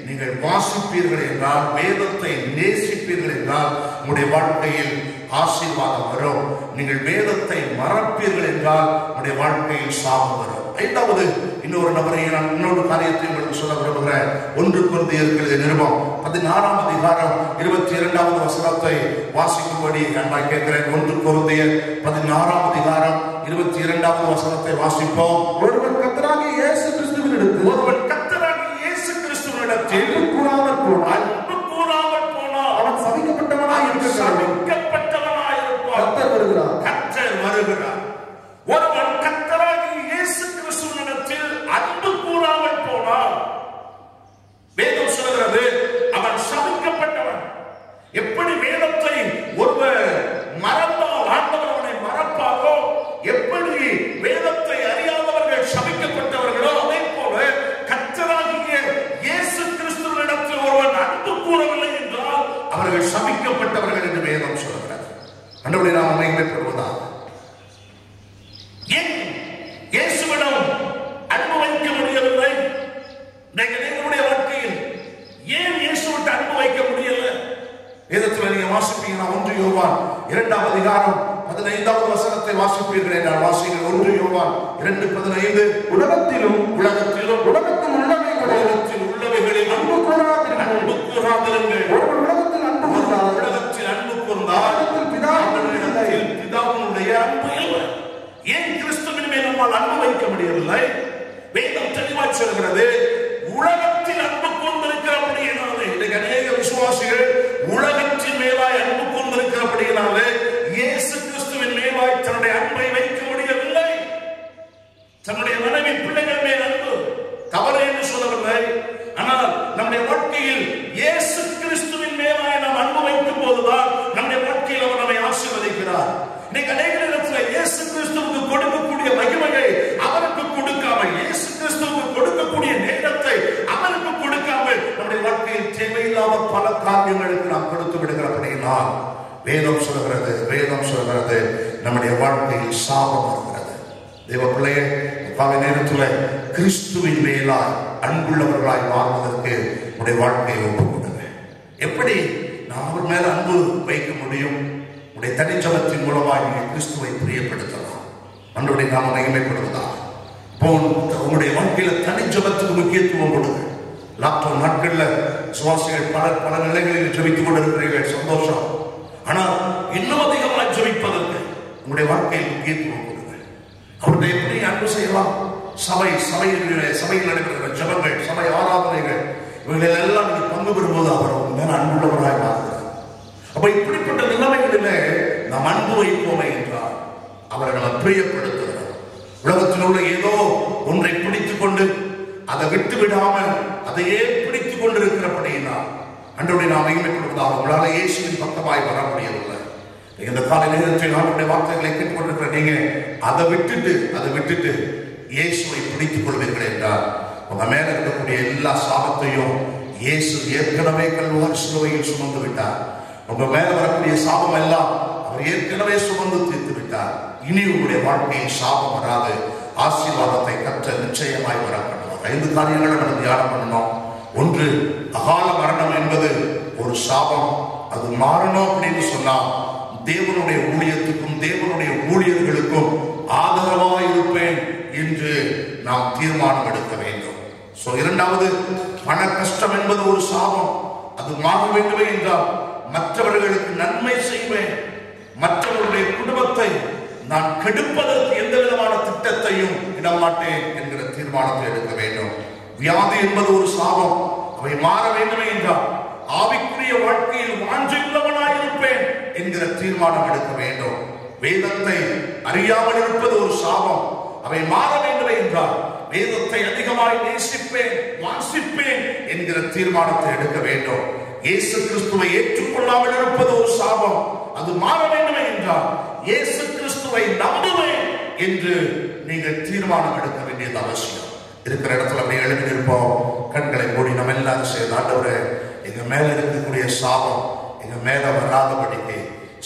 நீங்கள் வாசிப்பீர்கள் என்றால், வேதத்தை நேசிப்பீர்கள் என்றால் உங்களுடைய வாழ்க்கையில் ஆசீர்வாதம் வரும். நீங்கள் வேதத்தை மறப்பீர்கள் என்றால் உங்களுடைய வாழ்க்கையில் சாபம் வரும். 5வது இன்னொரு நபரை நான் இன்னொரு காரியத்தை உங்களுக்கு சொல்ல விரும்புகிறேன். 1 கொரிந்தியர் நிருபம் 16ஆம் அதிகாரம் 22வது வசனத்தை வாசிக்கும்படி நான் கேட்கிறேன். 1 கொரிந்தியர் 16ஆம் அதிகாரம் 22வது வசனத்தை வாசிப்போம். ஒருவன் கர்த்தராகிய இயேசு கிறிஸ்துவினிடத்தில் அன்பு கூறாமல் போனால் அவன் சபிக்கப்பட்டவனாய் இருப்பான். கர்த்தர் வருகிறார். ஒருவன் கர்த்தராகிய இயேசு கிறிஸ்துவினிடத்தில் அன்பு கூறாமல் போனால் வேதம் சொல்கிறது அவன் சபிக்கப்பட்டவன். எப்படி வேதத்தை ஒருவர் மறந்தால் ஆண்டவர் அவனை மறப்பாரோ, எப்படி வேதத்தை அறியாதவர்கள் சபிக்கப்பட்டவர்களோ, அதே போல கர்த்தராகிய இயேசு கிறிஸ்துவினிடத்தில் ஒருவன் அன்பு கூறவில்லை என்றால் அவர்கள் சபிக்கப்பட்டவர்கள் என்று வேதம் சொல்கிறது. ஆண்டவருடைய நாமம் மகிமைப்படுவதாக. ஏன் இயேசுவிடம் அன்பு வைக்க முடியவில்லை? நம்முடைய வாழ்க்கையில் ஏன் இயேசுவிட்டு அன்பு வைக்க முடியல? வேதத்தில் நீங்க வாசிப்பீங்கன்னா 1 யோவான் 2ஆம் அதிகாரம் 15வது வசனத்தை வாசிப்பீர்கள் என்றால் வாசிங்கள். 1 யோவான் 2:15, உலகத்தில் உள்ளவைகளில் அன்பு கூறாதிருங்கள். உலகத்தில் அன்பு கூர்ந்தால் பிதாவினுடைய அன்பு இல்லை. ஏன் கிறிஸ்துவின் மேல் நம்மால் அன்பு வைக்க முடியவில்லை? வேதம் தெளிவாய் சொல்கிறது, உலகத்தில் அன்பு கூர்ந்திருக்கிறபடியினாலே. இன்றைக்கு அநேக விசுவாசிகள் உலகத்தின் மேலாய் அன்பு கூர்ந்திருக்கிறபடியினாலே இயேசு கிறிஸ்துவின் மேலாய் தன்னுடைய அன்பை வைக்க முடியவில்லை. தன்னுடைய மனைவி பிள்ளைகள் மேல் அன்பு தவறு என்று சொல்லவில்லை. ஆனால் நம்முடைய வாழ்க்கையில் இயேசு கிறிஸ்துவின் மேலாய் நாம் அன்பு வைக்கும் போதுதான் நம்முடைய வாழ்க்கையில் அவர் நம்மை ஆசீர்வதிக்கிறார். இன்னைக்கு அநேக நேரத்தில் இயேசு கிறிஸ்துவுக்கு கொடுக்கக்கூடிய மகிமையை அவருக்கு கொடுக்காமல், இயேசு கிறிஸ்துவுக்கு கொடுக்கக்கூடிய நேரத்தை அவருக்கு கொடுக்காமல் நம்முடைய வாழ்க்கையில் தேவையில்லாத பல காரியங்களுக்கு நாம் கொடுத்து விடுகிறபடியினால் வேதம் சொல்கிறது நம்முடைய வாழ்க்கையில் சாபம் வருகிறது. தேவ பிள்ளையே, பல நேரத்தில் கிறிஸ்துவின் மேலாய் அன்புள்ளவர்களாய் வாழ்வதற்கு உடைய வாழ்க்கையை ஒப்புக்கொடுங்க. எப்படி நாம் அவர் மேல அன்பு வைக்க முடியும்? உடைய தனிச்சபத்தின் மூலமாக நீங்கள் கிறிஸ்துவை பிரியப்படுத்தலாம். அன்றைய நாம மகிமைப்படுவதா உங்களுடைய வாழ்க்கையில தனிச்சபத்துக்கு முக்கியத்துவம் கொடுங்க. லாக்டவுன் நாட்கள்ல சுவாசிகள் பல நிலைகளில் ஜெபித்துக் கொண்டிருக்கிறீர்கள், சந்தோஷம். ஆனால் இன்னும் அதிகமாக ஜெபிப்பதற்கு உங்களுடைய வாழ்க்கையில் முக்கியத்துவம் கொடுங்க. அவருடைய எப்படி அன்பு செய்யலாம்? சபையில் நடைபெறுகிற ஜெபங்கள், சபை ஆராதனைகள், இவர்கள் எல்லாம் நீங்க பங்கு பெறும்போது அவர் மேல அன்புள்ளவராய் மாறுகிறார். அப்ப இப்படிப்பட்ட நிலைமைகளிலே நாம் அன்பு வைப்போமே என்றால் அவரை நம்ம பிரியப்படுத்துகிறார். உலகத்தில் உள்ள ஏதோ ஒன்றை பிடித்துக் கொண்டு அதை விட்டு விடாமல் அதையே பிடித்துக் கொண்டிருக்கிறபடியினால் அன்றைய நாம் மகிமைப்படுவதாக உங்களால் இயேசுவின் பக்கமாய் வர முடியவில்லை. இந்த காலை நேரத்தில் அவருடைய வார்த்தைகளை கேட்டுக்கொண்டிருக்கிற நீங்க அதை விட்டுட்டு இயேசுவை பிடித்துக் கொள்வீர்கள் என்றால் உங்க மேல இருக்கக்கூடிய எல்லா சாபத்தையும் இயேசு ஏற்கனவே கல்வாரி சிலுவையில் சுமந்து விட்டார். உங்க மேல வரக்கூடிய சாபம் எல்லாம் அவர் ஏற்கனவே சுமந்து தீர்த்து விட்டார். இனி உங்களுடைய வாழ்க்கையில் சாபம் வராது, ஆசீர்வாதத்தை கற்ற நிச்சயமாய் வரப்படுவார். 5 காரியங்களை நம்ம தியானம் பண்ணணும். ஒன்று, அகால மரணம் என்பது ஒரு சாபம். அது மாறணும் அப்படின்னு சொன்னா தேவனுடைய ஊழியத்துக்கும் தேவனுடைய ஊழியர்களுக்கும் ஆதரவாக இருப்பேன் என்று நாம் தீர்மானம் எடுக்க வேண்டும். இரண்டாவது, பண கஷ்டம் என்பது ஒரு சாபம். அது மாற வேண்டுமே என்றால் மற்றவர்களுக்கு நன்மை செய்வேன், மற்றவர்களுடைய குடும்பத்தை நான் கெடுப்பதற்கு எந்த விதமான திட்டத்தையும் இடமாட்டேன் என்கிற தீர்மானத்தை எடுக்க வேண்டும். வியாதி என்பது ஒரு சாபம். அவை மாற வேண்டுமே என்றால் ஆவிக்குரிய வாழ்க்கையில் வாஞ்சையுள்ளவனாயிருப்பேன் என்கிற தீர்மானம் எடுக்க வேண்டும். வேதத்தை அறியாமல் இருப்பது ஒரு சாபம். அவை மாற வேண்டுமே என்றால் வேதத்தை அதிகமாய் நேசிப்பேன், வாசிப்பேன் என்கிற தீர்மானத்தை எடுக்க வேண்டும். இயேசு கிறிஸ்துவை ஏற்றுக்கொள்ளாமல் இருப்பது ஒரு சாபம். அது மாற வேண்டுமே என்றால் இயேசு கிறிஸ்துவை நம்புவேன் என்று நீங்கள் தீர்மானம் எடுக்க வேண்டியது அவசியம். இருக்கிற இடத்துல அப்படியே எழுதி இருப்போம், கண்களை மூடி நம்ம எல்லாரும் செய்த ஆண்டவரே, எங்க மேல இருக்கக்கூடிய சாபம் எங்க மேல வராதபடிக்கு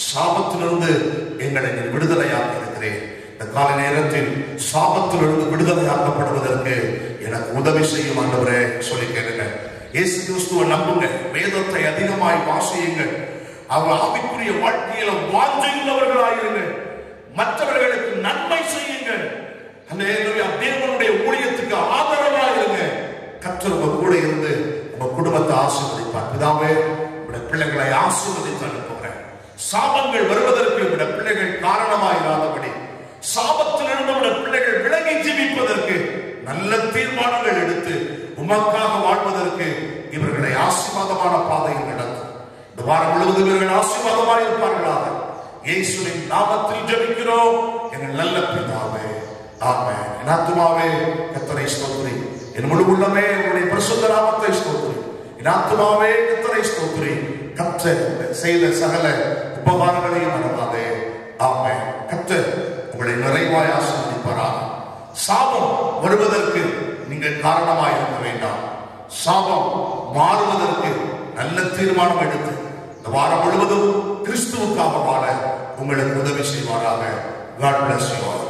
சாபத்திலிருந்து எங்களை நீ விடுதலையாக்கி இருக்கிறேன். இந்த கால நேரத்தில் சாபத்திலிருந்து விடுதலையாக்கப்படுவதற்கு எனக்கு உதவி செய்யும் ஆண்டவரே சொல்லி கேளுங்க. இயேசு கிறிஸ்துவை நம்புங்க, வேதத்தை அதிகமாய் வாசியுங்கள், அவர் ஆவிக்குரிய வாழ்க்கையில வாஞ்சையுள்ளவர்களாயிருங்கள், மற்றவர்களுக்கு நன்மை செய்யுங்கள். தேவனுடைய ஊழியத்துக்கு ஆதரவாயிருங்க. கர்த்தர் உங்க கூட இருந்து உங்க குடும்பத்தை ஆசீர்வதிப்பார். பிதாவே, உங்களுடைய பிள்ளைகளை ஆசீர்வதித்து அனுப்புகிறேன். சாபங்கள் வருவதற்கு உங்களுடைய பிள்ளைகள் காரணமாயிராதபடி, சாபத்திலிருந்து உங்களுடைய பிள்ளைகள் விலகி ஜீவிப்பதற்கு நல்ல தீர்மானங்கள் எடுத்து உமக்காக வாழ்வதற்கு இவர்களை ஆசீர்வாதமான பாதையில் நடத்தும். இந்த வாரம் முழுவதும் இவர்கள் ஆசீர்வாதமாக இருப்பார்களாக. இயேசுவின் நாமத்தில் ஜெபிக்கிறோம் எங்கள் நல்ல பிதாவே, ஆமென். என் ஆத்துமாவே கர்த்தரை ஸ்தோத்திரி, என் முழு உள்ளமே உங்களுடைய பரிசுத்த நாமத்தை ஸ்தோத்திரி. என் ஆத்துமாவே கர்த்தரை ஸ்தோத்திரி, கர்த்தர் செய்த சகல உபகாரங்களையும் மறவாதே. ஆமென். கர்த்தர் உங்களை நிறைவாய் ஆசீர்வதிப்பாராக. சாபம் வருவதற்கு நீங்கள் காரணமாக இருக்க வேண்டாம். சாபம் மாறுவதற்கு நல்ல தீர்மானம் எடுத்து இந்த வாரம் முழுவதும் கிறிஸ்துவுக்காக வாழ உங்களுக்கு உதவி செய்வாராக. God bless you all.